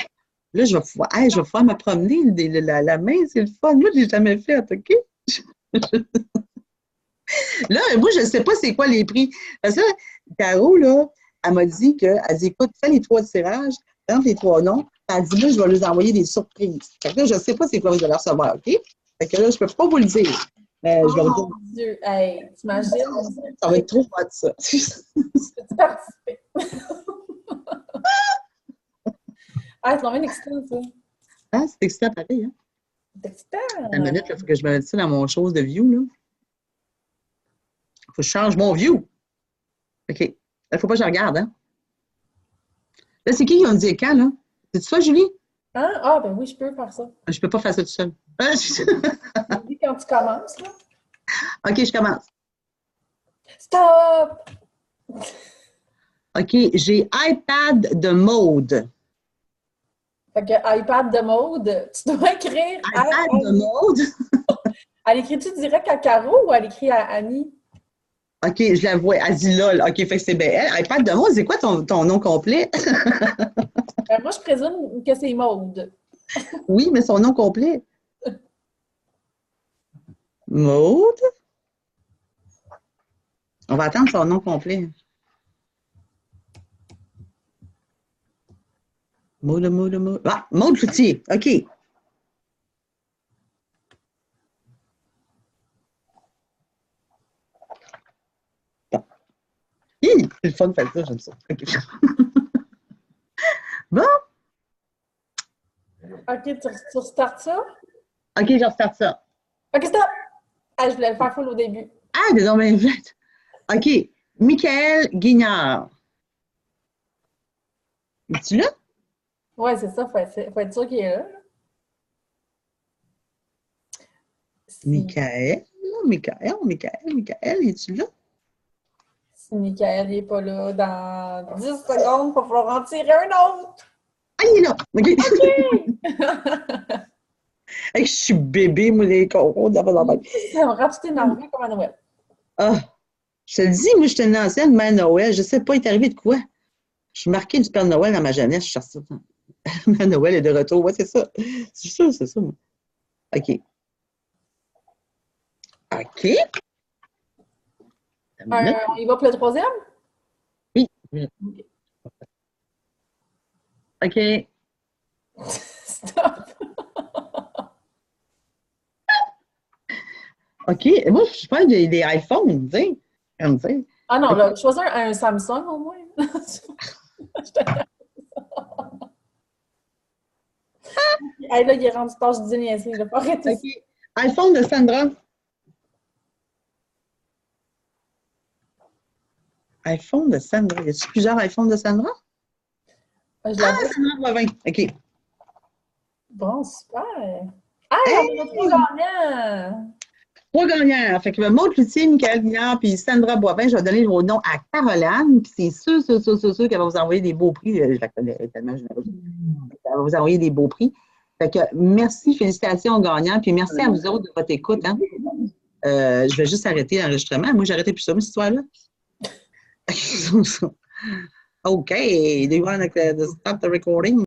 Là, je vais pouvoir me promener la main. C'est le fun. Moi, je ne l'ai jamais fait, OK? Là, moi, je ne sais pas c'est quoi les prix. Parce que Caro, là, elle m'a dit écoute, fais les 3 tirages, prends les 3 noms. Elle dit, moi, je vais leur envoyer des surprises. Fait que là, je ne sais pas c'est quoi vous allez recevoir, OK? Fait que là, je ne peux pas vous le dire. Mais je vais vous dire, Mon Dieu! Hey, t'imagines? ça va être trop hot, ça. Peux-tu participer? Ah, c'est vraiment excitant, ça. Ah, c'est excitant pareil, hein? C'est excitant. Une minute, il faut que je me mette ça dans mon chose de view, là. Faut que je change mon view. OK. Là, il ne faut pas que je regarde, hein? Là, c'est qui va me dire quand, là? C'est toi, Julie? Hein? Ah, ben oui, je peux faire ça. Je ne peux pas faire ça tout seul. Dis quand tu commences, là. OK, je commence. Stop! OK, j'ai iPad de mode. Fait que iPad de mode, tu dois écrire. iPad de mode? Elle écrit-tu direct à Caro ou elle écrit à Annie? OK, je la vois. Elle dit lol. OK, fait que c'est bien elle. iPad de mode, c'est quoi ton nom complet? Moi, je présume que c'est mode. Oui, mais son nom complet. Maude? On va attendre son nom complet. Maude. Ah, Maude Cloutier. OK. Bon. C'est le fun de faire ça, j'aime ça. OK. Bon. OK, tu restartes ça? OK, je restarte ça. OK, stop! Ah, je voulais le faire full au début. Ah, désormais, OK. Michael Guignard. Es-tu là? Ouais, c'est ça. Faut être sûr qu'il est là. Michael, es-tu là? Si Michael n'est pas là, dans 10 secondes, il va falloir en tirer un autre. Ah, il est là! OK. Hey, je suis bébé, moi, les coraux, d'abord dans ma tête. Ça me rappelle énormément comme à Noël. Ah, je te le dis, moi, j'étais une ancienne mère Noël. Je sais pas, il est arrivé de quoi? Je suis marquée du Père Noël dans ma jeunesse. Je suis sortie. Mère Noël est de retour. Ouais, c'est ça. C'est ça, moi. OK. OK. On y va pour le troisième? Oui. OK. Stop! OK. Moi, je parle des iPhones, tu sais. Comme ça. Ah non, là, choisis un Samsung au moins. Hey, là, il est rendu tard, je dis niaiserie, là. Faut arrêter ça. OK. iPhone de Sandra. iPhone de Sandra. Y a-t-il plusieurs iPhones de Sandra? Je l'avais. Sandra Boivin. OK. Bon, super. Hey, on a trois gagnants! 3 gagnants. Fait que Maude Cloutier, Michael Guignard, puis Sandra Boivin, je vais donner vos noms à Caroline, puis c'est sûr qu'elle va vous envoyer des beaux prix. Je la connais tellement généreuse. Elle va vous envoyer des beaux prix. Fait que merci, félicitations aux gagnants, puis merci à vous autres de votre écoute. Hein. Je vais juste arrêter l'enregistrement. Moi, j'ai arrêté plus ça, mais cette histoire-là. OK. Do you want to stop the recording?